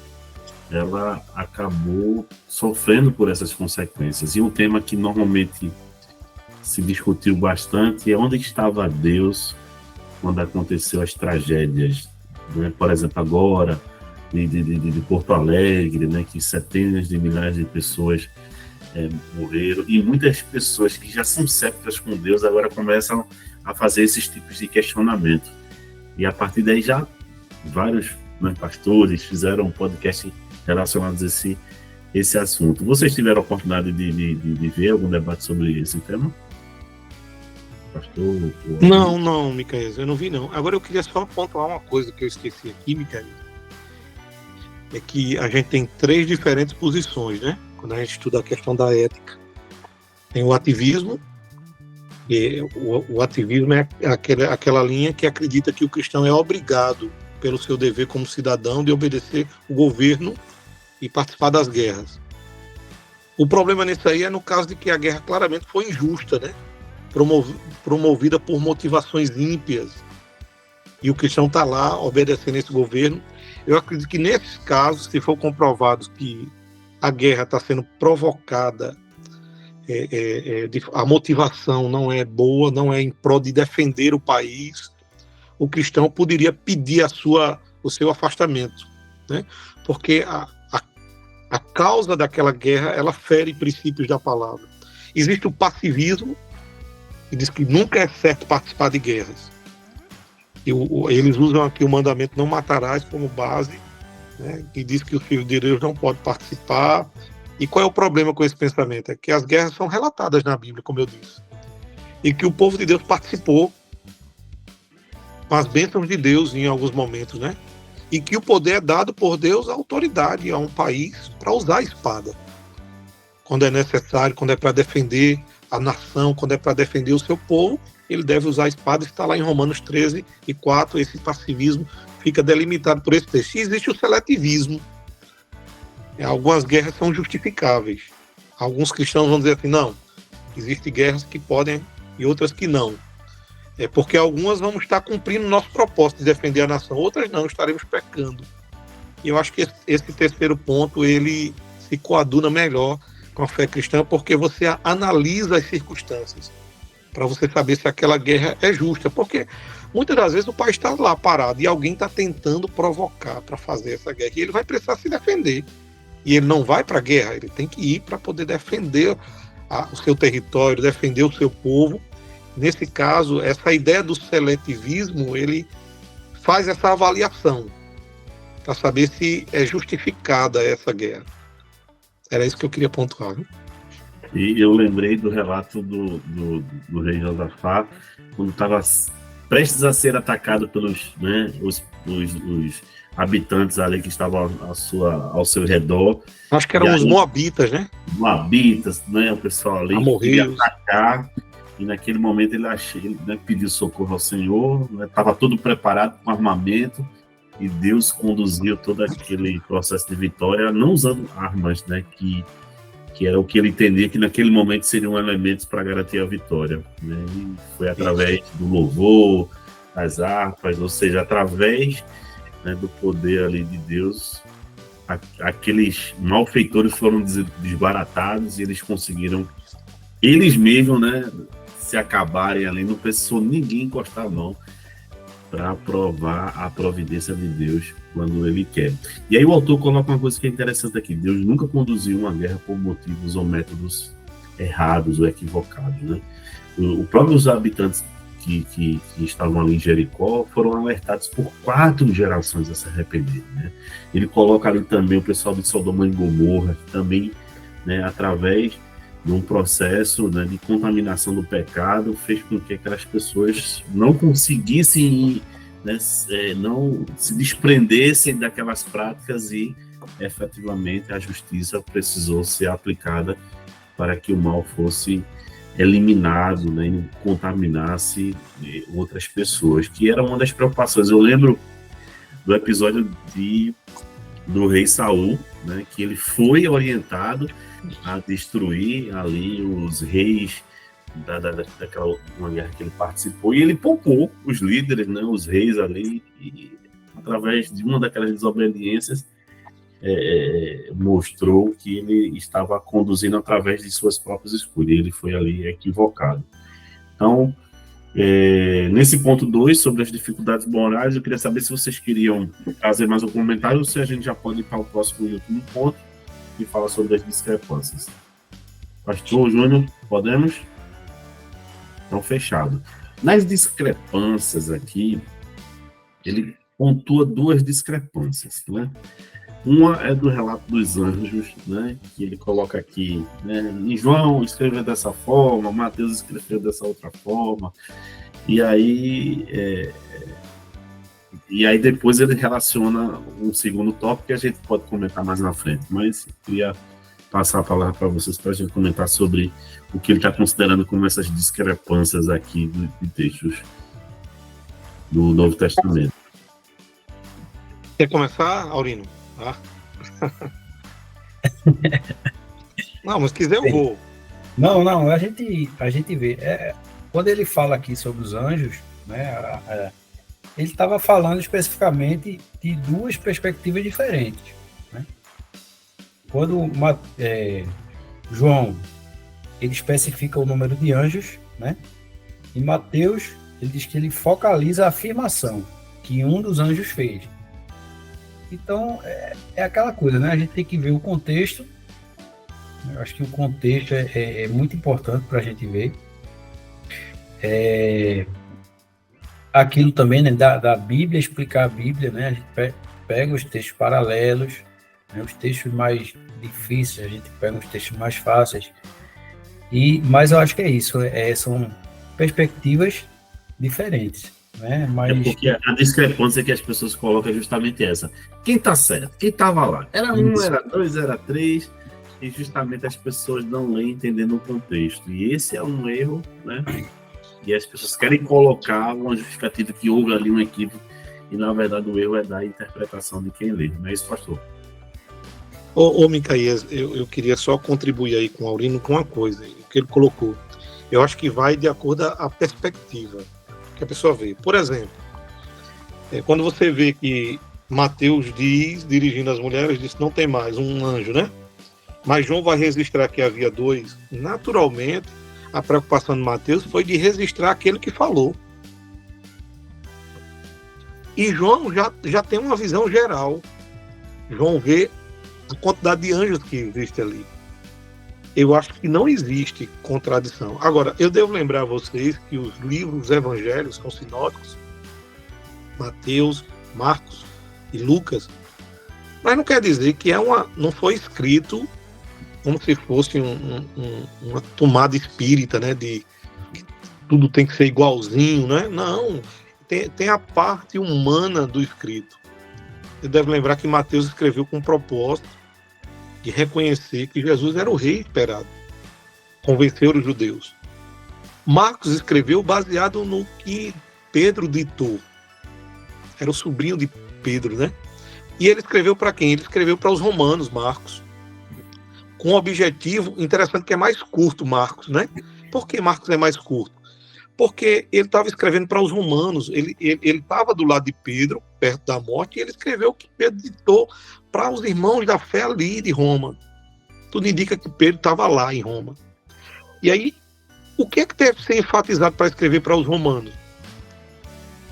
ela acabou sofrendo por essas consequências. E um tema que normalmente se discutiu bastante é onde estava Deus quando aconteceu as tragédias, né? Por exemplo, agora de Porto Alegre, né, que centenas de milhares de pessoas morreram, e muitas pessoas que já são céticas com Deus agora começam a fazer esses tipos de questionamento. E a partir daí já vários, né, pastores fizeram um podcast relacionados a esse assunto. Vocês tiveram a oportunidade de ver algum debate sobre esse tema? Pastor? Não, Micael, eu não vi não. Agora eu queria só pontuar uma coisa que eu esqueci aqui, Micael. É que a gente tem 3 diferentes posições, né? Quando a gente estuda a questão da ética. Tem o ativismo, e o ativismo é aquela linha que acredita que o cristão é obrigado, pelo seu dever como cidadão, de obedecer o governo e participar das guerras. O problema nisso aí é no caso de que a guerra claramente foi injusta, né? Promovida por motivações ímpias, e o cristão está lá obedecendo esse governo. Eu acredito que nesses casos, se for comprovado que a guerra está sendo provocada, a motivação não é boa, não é em prol de defender o país, o cristão poderia pedir o seu afastamento, né? Porque a causa daquela guerra, ela fere princípios da palavra. Existe o passivismo, que diz que nunca é certo participar de guerras. Eles usam aqui o mandamento não matarás como base, né, que diz que o filho de Deus não pode participar. E qual é o problema com esse pensamento? É que as guerras são relatadas na Bíblia, como eu disse, e que o povo de Deus participou com as bênçãos de Deus em alguns momentos, né? E que o poder é dado por Deus à autoridade, a um país, para usar a espada. Quando é necessário, quando é para defender a nação, quando é para defender o seu povo, ele deve usar a espada. Está lá em Romanos 13:4, esse passivismo fica delimitado por esse texto. E existe o seletivismo. Algumas guerras são justificáveis. Alguns cristãos vão dizer assim, não, existem guerras que podem e outras que não. É porque algumas vamos estar cumprindo o nosso propósito de defender a nação, outras não, estaremos pecando. E eu acho que esse terceiro ponto, ele se coaduna melhor com a fé cristã, porque você analisa as circunstâncias, para você saber se aquela guerra é justa. Porque muitas das vezes o país está lá parado e alguém está tentando provocar para fazer essa guerra, e ele vai precisar se defender. E ele não vai para a guerra, ele tem que ir para poder defender o seu território, defender o seu povo. Nesse caso, essa ideia do seletivismo, ele faz essa avaliação para saber se é justificada essa guerra. Era isso que eu queria pontuar. Né? E eu lembrei do relato do rei Josafá, quando estava prestes a ser atacado pelos, né, os habitantes ali que estavam ao seu redor. Acho que eram os moabitas, né? Moabitas, né? O pessoal ali queria atacar. E naquele momento ele pediu socorro ao Senhor, estava tudo preparado com armamento, e Deus conduziu todo aquele processo de vitória, não usando armas, né, que era o que ele entendia que naquele momento seriam elementos para garantir a vitória. Né? E foi através do louvor, das harpas, ou seja, através, né, do poder ali de Deus, aqueles malfeitores foram desbaratados e eles conseguiram, eles mesmos, né, se acabarem ali, não precisou ninguém encostar a mão para provar a providência de Deus quando Ele quer. E aí o autor coloca uma coisa que é interessante aqui: Deus nunca conduziu uma guerra por motivos ou métodos errados ou equivocados, né? Os próprios habitantes que estavam ali em Jericó foram alertados por 4 gerações a se arrependerem, né? Ele coloca ali também o pessoal de Sodoma e Gomorra, que também, né, através de um processo, né, de contaminação do pecado, fez com que aquelas pessoas não conseguissem, né, não se desprendessem daquelas práticas, e efetivamente a justiça precisou ser aplicada para que o mal fosse eliminado, né, e não contaminasse outras pessoas, que era uma das preocupações. Eu lembro do episódio do rei Saul, né, que ele foi orientado a destruir ali os reis daquela uma guerra que ele participou, e ele poupou os líderes, né, os reis ali, e através de uma daquelas desobediências mostrou que ele estava conduzindo através de suas próprias escolhas. Ele foi ali equivocado. Então, nesse ponto 2, sobre as dificuldades morais, eu queria saber se vocês queriam trazer mais um comentário ou se a gente já pode ir para o próximo e último ponto e falar sobre as discrepâncias. Pastor Júnior, podemos? Então, fechado. Nas discrepâncias aqui, ele pontua 2 discrepâncias, né? Uma é do relato dos anjos, né, que ele coloca aqui, né, em João escreveu dessa forma, Mateus escreveu dessa outra forma, e aí depois ele relaciona um segundo tópico que a gente pode comentar mais na frente, mas eu queria passar a palavra para vocês para a gente comentar sobre o que ele está considerando como essas discrepâncias aqui de textos do Novo Testamento. Quer começar, Aurino? Não, mas se quiser eu vou. Não, a gente vê. Quando ele fala aqui sobre os anjos, né, ele estava falando especificamente de 2 perspectivas diferentes. Né? Quando João ele especifica o número de anjos, né? Em Mateus ele diz que ele focaliza a afirmação que um dos anjos fez. Então, é aquela coisa, né? A gente tem que ver o contexto. Eu acho que o contexto é muito importante para a gente ver. aquilo também, né, da Bíblia, explicar a Bíblia, né? A gente pega os textos paralelos, né, os textos mais difíceis, a gente pega os textos mais fáceis. Mas eu acho que é isso, são perspectivas diferentes, né? Mas porque a discrepância que as pessoas colocam é justamente essa. Quem está certo? Quem estava lá? Era um, era dois, era três, e justamente as pessoas não leem entendendo o contexto. E esse é um erro, né? E as pessoas querem colocar uma justificativa que houve ali um equívoco, e na verdade o erro é da interpretação de quem lê. Não é isso, pastor? Ô Micaías, eu queria só contribuir aí com o Aurino com uma coisa, o que ele colocou. Eu acho que vai de acordo com a perspectiva que a pessoa vê. Por exemplo, quando você vê que Mateus diz, dirigindo as mulheres, diz não tem mais um anjo, né? Mas João vai registrar que havia dois. Naturalmente, a preocupação de Mateus foi de registrar aquele que falou. E João já tem uma visão geral. João vê a quantidade de anjos que existe ali. Eu acho que não existe contradição. Agora, eu devo lembrar a vocês que os livros evangélicos são sinóticos, Mateus, Marcos e Lucas, mas não quer dizer que não foi escrito como se fosse uma tomada espírita, né, de que tudo tem que ser igualzinho, né? Não, tem a parte humana do escrito. Você deve lembrar que Mateus escreveu com o propósito de reconhecer que Jesus era o rei esperado, convencer os judeus. Marcos escreveu baseado no que Pedro ditou. Era o sobrinho de Pedro, né? E ele escreveu para quem? Ele escreveu para os romanos, Marcos. Com um objetivo interessante que é mais curto, Marcos, né? Por que Marcos é mais curto? Porque ele estava escrevendo para os romanos, ele estava do lado de Pedro, perto da morte, e ele escreveu o que Pedro ditou para os irmãos da fé ali de Roma. Tudo indica que Pedro estava lá em Roma. E aí, o que é que deve ser enfatizado para escrever para os romanos?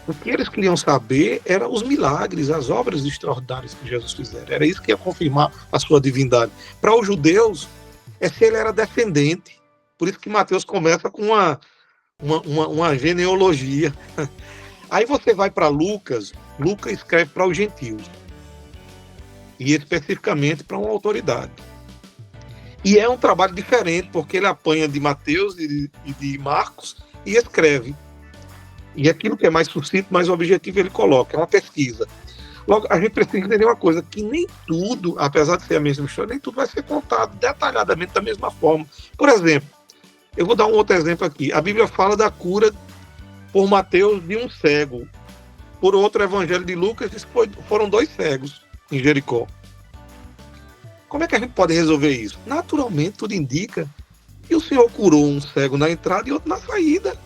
O que eles queriam saber eram os milagres, as obras extraordinárias que Jesus fizera. Era isso que ia confirmar a sua divindade. Para os judeus, é se ele era descendente. Por isso que Mateus começa com uma genealogia. Aí você vai para Lucas escreve para os gentios. E especificamente para uma autoridade. E é um trabalho diferente, porque ele apanha de Mateus e de Marcos e escreve. E aquilo que é mais sucinto, mais objetivo, ele coloca. É uma pesquisa. Logo, a gente precisa entender uma coisa, que nem tudo, apesar de ser a mesma história, nem tudo vai ser contado detalhadamente da mesma forma. Por exemplo, eu vou dar um outro exemplo aqui. A Bíblia fala da cura por Mateus de um cego. Por outro evangelho de Lucas, diz que foram 2 cegos em Jericó. Como é que a gente pode resolver isso? Naturalmente, tudo indica que o Senhor curou um cego na entrada e outro na saída.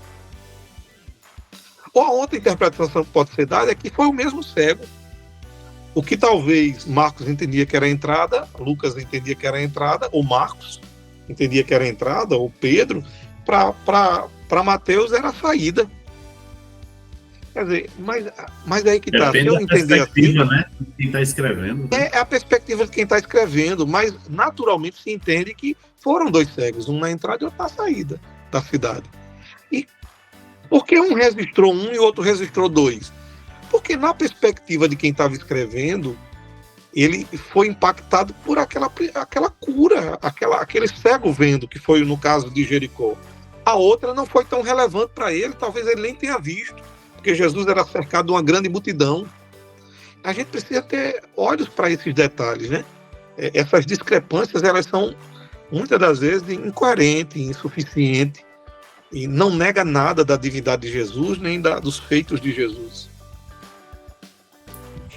Ou a outra interpretação que pode ser dada é que foi o mesmo cego. O que talvez Marcos entendia que era a entrada, Lucas entendia que era a entrada, ou Marcos entendia que era a entrada, ou Pedro, para Mateus era a saída. Quer dizer, mas aí que está. Se eu entender assim, né? Quem está escrevendo. É a perspectiva de quem está escrevendo, mas naturalmente se entende que foram 2 cegos, um na entrada e outro na saída da cidade. E por que um registrou 1 e o outro registrou 2? Porque na perspectiva de quem estava escrevendo, ele foi impactado por aquela cura, aquele cego vendo, que foi no caso de Jericó. A outra não foi tão relevante para ele, talvez ele nem tenha visto, porque Jesus era cercado de uma grande multidão. A gente precisa ter olhos para esses detalhes, né? Essas discrepâncias, elas são, muitas das vezes, incoerentes, insuficientes, e não nega nada da divindade de Jesus, nem dos feitos de Jesus.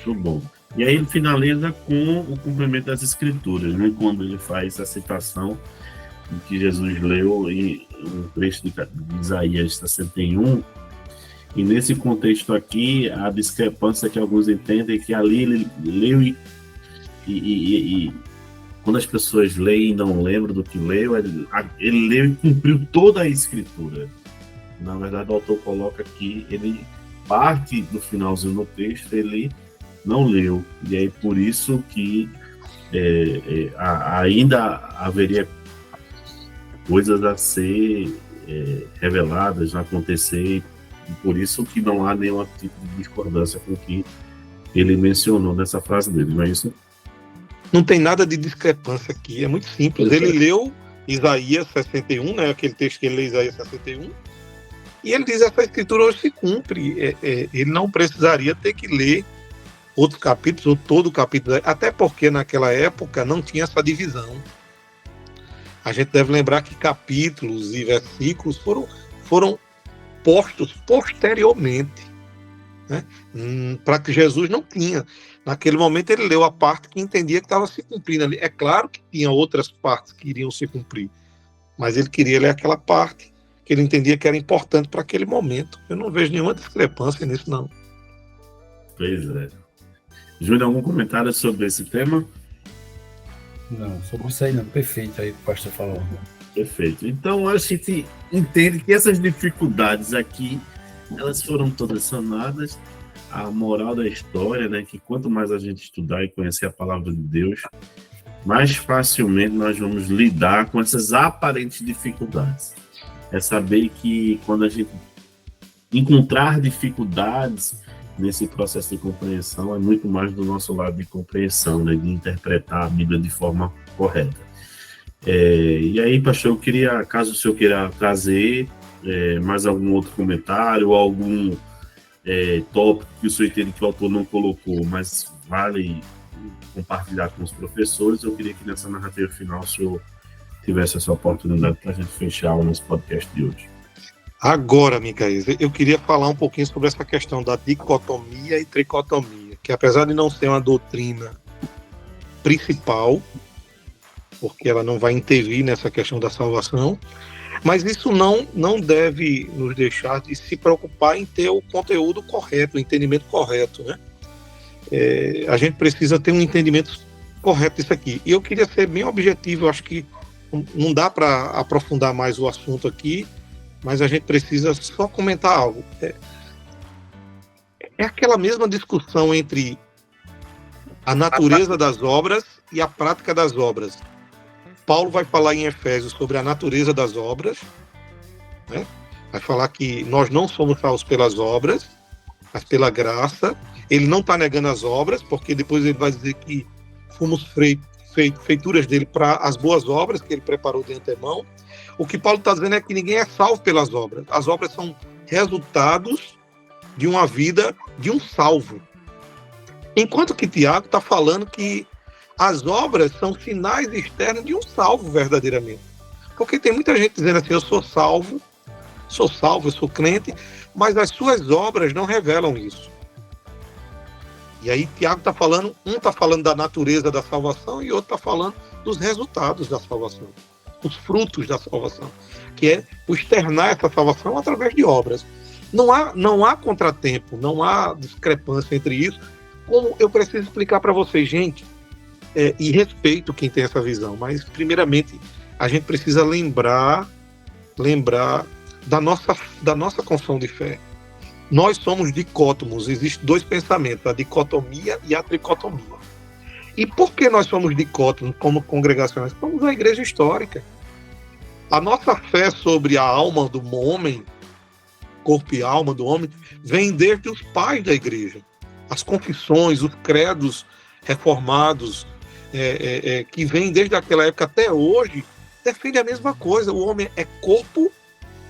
Muito bom. E aí ele finaliza com o cumprimento das Escrituras, né? Quando ele faz a citação que Jesus leu em um trecho de Isaías 61. E nesse contexto aqui, a discrepância que alguns entendem é que ali ele leu e quando as pessoas leem e não lembram do que leu, ele leu e cumpriu toda a Escritura. Na verdade, o autor coloca que ele parte do finalzinho do texto, ele não leu. E aí por isso que ainda haveria coisas a ser reveladas, a acontecer, E por isso que não há nenhum tipo de discordância com o que ele mencionou nessa frase dele, não é isso? Não tem nada de discrepância aqui, é muito simples. Ele leu Isaías 61, né, aquele texto que ele lê Isaías 61, e ele diz: essa escritura hoje se cumpre. Ele não precisaria ter que ler outros capítulos, ou todo o capítulo, até porque naquela época não tinha essa divisão. A gente deve lembrar que capítulos e versículos foram postos posteriormente, né? Para que Jesus não tinha. Naquele momento ele leu a parte que entendia que estava se cumprindo ali. É claro que tinha outras partes que iriam se cumprir, mas ele queria ler aquela parte que ele entendia que era importante para aquele momento. Eu não vejo nenhuma discrepância nisso, não. Pois é. Júnior, algum comentário sobre esse tema? Não, sobre isso aí não. Perfeito aí que o pastor falou. Perfeito. Então a gente entende que essas dificuldades aqui, elas foram todas sanadas. A moral da história, né, que quanto mais a gente estudar e conhecer a palavra de Deus, mais facilmente nós vamos lidar com essas aparentes dificuldades. É saber que quando a gente encontrar dificuldades nesse processo de compreensão, é muito mais do nosso lado de compreensão, né, de interpretar a Bíblia de forma correta. E aí, pastor, eu queria, caso o senhor queira trazer mais algum outro comentário, ou algum tópico que o senhor entende que o autor não colocou, mas vale compartilhar com os professores, eu queria que nessa narrativa final o senhor tivesse essa oportunidade para a gente fechar o nosso podcast de hoje. Agora, Micaís, eu queria falar um pouquinho sobre essa questão da dicotomia e tricotomia, que apesar de não ser uma doutrina principal, porque ela não vai intervir nessa questão da salvação, mas isso não deve nos deixar de se preocupar em ter o conteúdo correto, o entendimento correto, né? A gente precisa ter um entendimento correto disso aqui. E eu queria ser bem objetivo, eu acho que não dá para aprofundar mais o assunto aqui, mas a gente precisa só comentar algo. É aquela mesma discussão entre a natureza das obras e a prática das obras. Paulo vai falar em Efésios sobre a natureza das obras, né? Vai falar que nós não somos salvos pelas obras, mas pela graça. Ele não está negando as obras, porque depois ele vai dizer que fomos feituras dele para as boas obras que ele preparou de antemão. O que Paulo está dizendo é que ninguém é salvo pelas obras. As obras são resultados de uma vida de um salvo. Enquanto que Tiago está falando que as obras são sinais externos de um salvo verdadeiramente. Porque tem muita gente dizendo assim: eu sou salvo, eu sou crente, mas as suas obras não revelam isso. E aí Tiago está falando, um está falando da natureza da salvação e outro está falando dos resultados da salvação, os frutos da salvação, que é o externar essa salvação através de obras. Não há contratempo, não há discrepância entre isso, como eu preciso explicar para vocês, gente, e respeito quem tem essa visão, mas primeiramente a gente precisa lembrar da nossa confissão de fé. Nós somos dicótomos, existem dois pensamentos, a dicotomia e a tricotomia. E por que nós somos dicótomos como congregacionais? Somos uma igreja histórica. A nossa fé sobre a alma do homem, corpo e alma do homem, vem desde os pais da igreja. As confissões, os credos reformados, que vêm desde aquela época até hoje, defendem a mesma coisa. O homem é corpo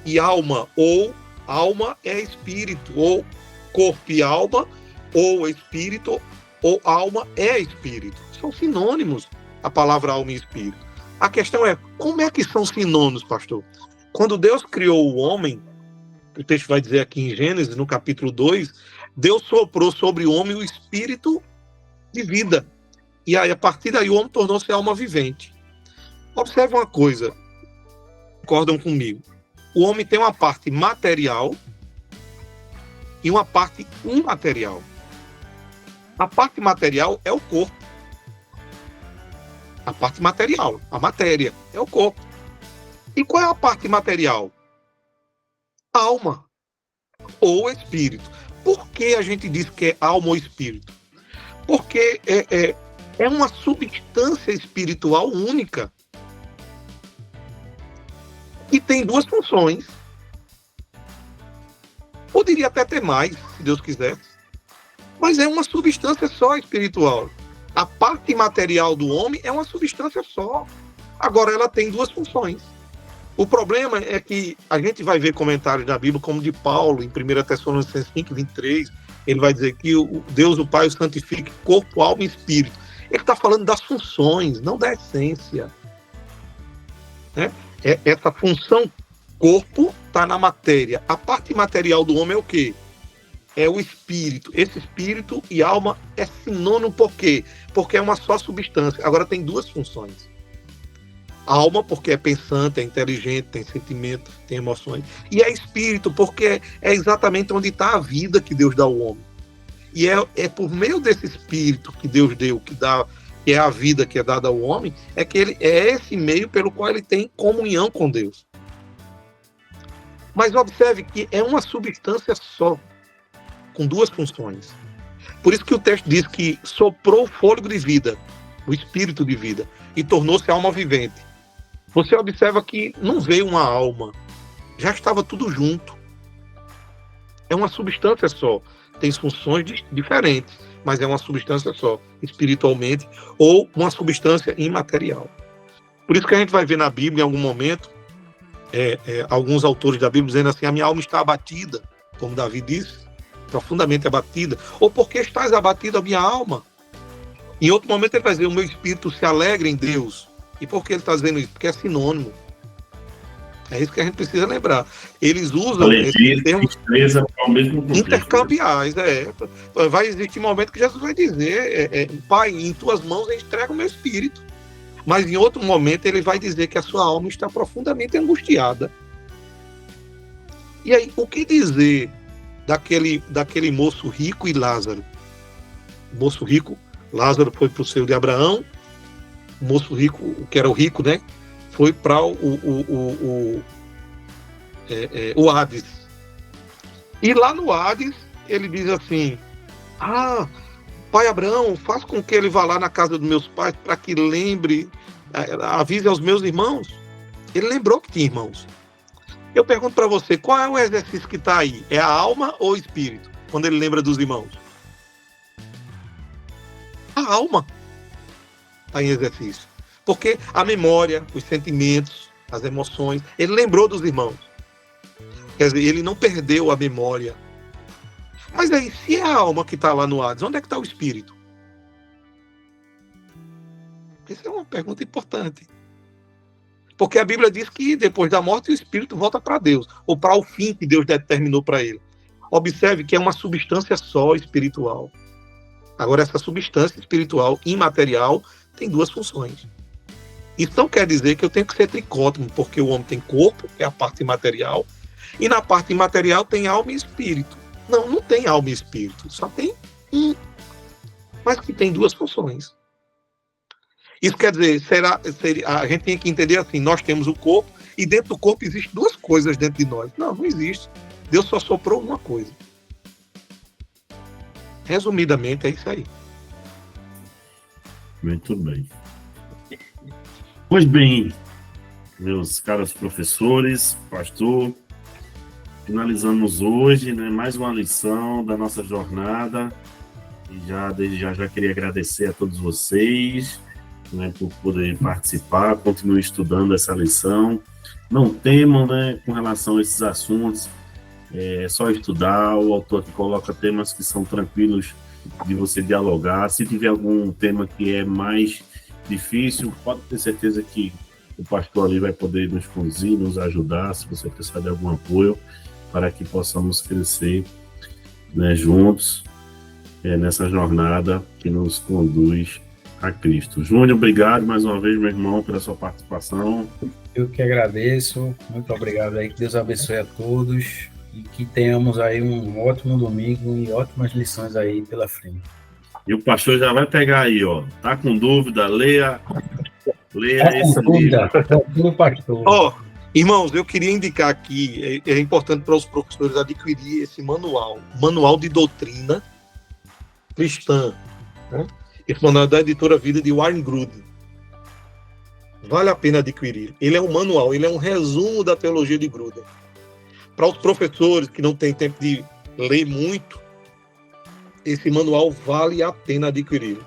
e alma, ou alma é espírito, ou corpo e alma, ou espírito, ou alma é espírito. São sinônimos a palavra alma e espírito. A questão é, como é que são sinônimos, pastor? Quando Deus criou o homem, o texto vai dizer aqui em Gênesis, no capítulo 2, Deus soprou sobre o homem o espírito de vida. E aí, a partir daí, o homem tornou-se alma vivente. Observe uma coisa, concordam comigo? O homem tem uma parte material e uma parte imaterial. A parte material é o corpo. A parte material, a matéria, é o corpo. E qual é a parte material? Alma ou espírito. Por que a gente diz que é alma ou espírito? Porque é uma substância espiritual única. E tem duas funções. Poderia até ter mais, se Deus quisesse. Mas é uma substância só espiritual. A parte material do homem é uma substância só. Agora, ela tem duas funções. O problema é que a gente vai ver comentários da Bíblia, como de Paulo, em 1 Tessalonicenses 5, 23, ele vai dizer que o Deus, o Pai, o santifique corpo, alma e espírito. Ele está falando das funções, não da essência. Né? Essa função corpo está na matéria. A parte material do homem é o quê? É o espírito. Esse espírito e alma é sinônimo por quê? Porque é uma só substância. Agora tem duas funções. A alma, porque é pensante, é inteligente, tem sentimento, tem emoções. E é espírito, porque é exatamente onde está a vida que Deus dá ao homem. E é por meio desse espírito que Deus deu, que é a vida que é dada ao homem, é esse meio pelo qual ele tem comunhão com Deus. Mas observe que é uma substância só, com duas funções. Por isso que o texto diz que soprou o fôlego de vida, o espírito de vida, e tornou-se alma vivente. Você observa que não veio uma alma, já estava tudo junto. É uma substância só, tem funções diferentes, mas é uma substância só, espiritualmente, ou uma substância imaterial. Por isso que a gente vai ver na Bíblia, em algum momento, alguns autores da Bíblia dizendo assim: a minha alma está abatida, como Davi disse, profundamente abatida. Ou porque estás abatida a minha alma? Em outro momento ele vai dizer: o meu espírito se alegra em Deus. E por que ele está dizendo isso? Porque é sinônimo. É isso que a gente precisa lembrar. Eles usam esses termos intercambiais. Vai existir um momento que Jesus vai dizer: Pai, em tuas mãos eu entrego o meu espírito. Mas em outro momento ele vai dizer que a sua alma está profundamente angustiada. E aí, o que dizer daquele moço rico e Lázaro? O moço rico, Lázaro foi para o seio de Abraão. O moço rico, que era o rico, né, foi para o Hades. E lá no Hades, ele diz assim: pai Abraão, faz com que ele vá lá na casa dos meus pais para que avise aos meus irmãos. Ele lembrou que tinha irmãos. Eu pergunto para você, qual é o exercício que está aí? É a alma ou o espírito? Quando ele lembra dos irmãos? A alma está em exercício. Porque a memória, os sentimentos, as emoções, ele lembrou dos irmãos. Quer dizer, ele não perdeu a memória. Mas aí, se é a alma que está lá no Hades, onde é que está o espírito? Essa é uma pergunta importante. Porque a Bíblia diz que depois da morte o espírito volta para Deus, ou para o fim que Deus determinou para ele. Observe que é uma substância só espiritual. Agora, essa substância espiritual imaterial tem duas funções. Isso não quer dizer que eu tenho que ser tricótomo, porque o homem tem corpo, que é a parte imaterial, e na parte imaterial tem alma e espírito. Não tem alma e espírito, só tem um, mas que tem duas funções. Isso quer dizer, a gente tem que entender assim: nós temos o corpo, e dentro do corpo existem duas coisas dentro de nós. Não existe. Deus só soprou uma coisa. Resumidamente, é isso aí. Muito bem. Pois bem, meus caros professores, pastor, finalizamos hoje, né, mais uma lição da nossa jornada. E desde já queria agradecer a todos vocês, né, por poderem participar. Continuem estudando essa lição. Não temam, né, com relação a esses assuntos. É só estudar. O autor que coloca temas que são tranquilos de você dialogar. Se tiver algum tema que é mais difícil, pode ter certeza que o pastor ali vai poder nos conduzir, nos ajudar, se você precisar de algum apoio, para que possamos crescer, né, juntos, nessa jornada que nos conduz a Cristo. Júnior, obrigado mais uma vez, meu irmão, pela sua participação. Eu que agradeço, muito obrigado aí, que Deus abençoe a todos e que tenhamos aí um ótimo domingo e ótimas lições aí pela frente. E o pastor já vai pegar aí, ó, tá com dúvida, leia esse livro. Pastor. Irmãos, eu queria indicar aqui, é importante para os professores adquirir esse manual de doutrina cristã, né? Esse manual é da editora Vida de Warren Gruden. Vale a pena adquirir. Ele é um manual, ele é um resumo da teologia de Gruden. Para os professores que não têm tempo de ler muito, esse manual vale a pena adquirir,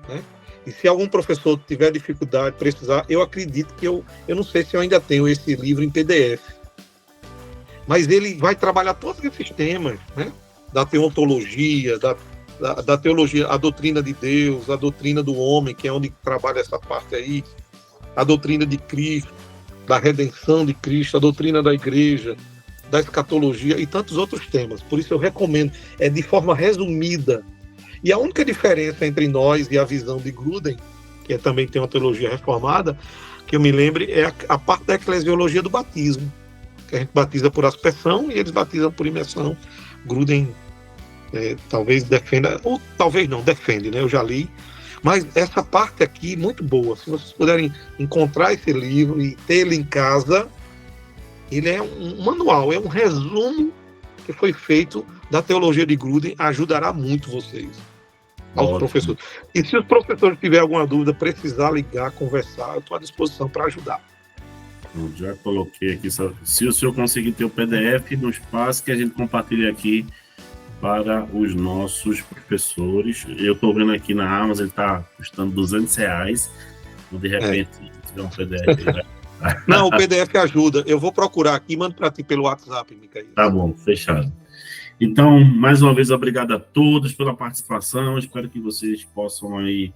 né? E se algum professor tiver dificuldade, precisar, eu acredito que eu não sei se eu ainda tenho esse livro em PDF, mas ele vai trabalhar todos esses temas, né? Da teontologia, da teologia, a doutrina de Deus, a doutrina do homem, que é onde trabalha essa parte aí, a doutrina de Cristo, da redenção de Cristo, a doutrina da igreja, da escatologia e tantos outros temas. Por isso eu recomendo, é de forma resumida. E a única diferença entre nós e a visão de Gruden, que também tem uma teologia reformada, que eu me lembre, é a parte da eclesiologia do batismo, que a gente batiza por aspersão e eles batizam por imersão. Gruden talvez defenda, ou talvez não, defende, né? Eu já li. Mas essa parte aqui, muito boa. Se vocês puderem encontrar esse livro e ter ele em casa, ele é um manual, é um resumo que foi feito da teologia de Gruden, ajudará muito vocês, aos professores. E se os professores tiverem alguma dúvida, precisar ligar, conversar, eu estou à disposição para ajudar. Eu já coloquei aqui, se o senhor conseguir ter o PDF no espaço que a gente compartilha aqui para os nossos professores. Eu estou vendo aqui na Amazon, ele está custando R$200, então de repente, se tiver um PDF... Não, o PDF ajuda. Eu vou procurar aqui e mando para ti pelo WhatsApp, Micael. Tá bom, fechado. Então, mais uma vez, obrigado a todos pela participação. Espero que vocês possam aí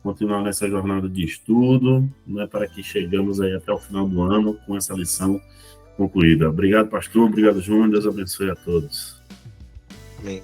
continuar nessa jornada de estudo, né, para que chegamos aí até o final do ano com essa lição concluída. Obrigado, pastor. Obrigado, Júnior. Deus abençoe a todos. Amém.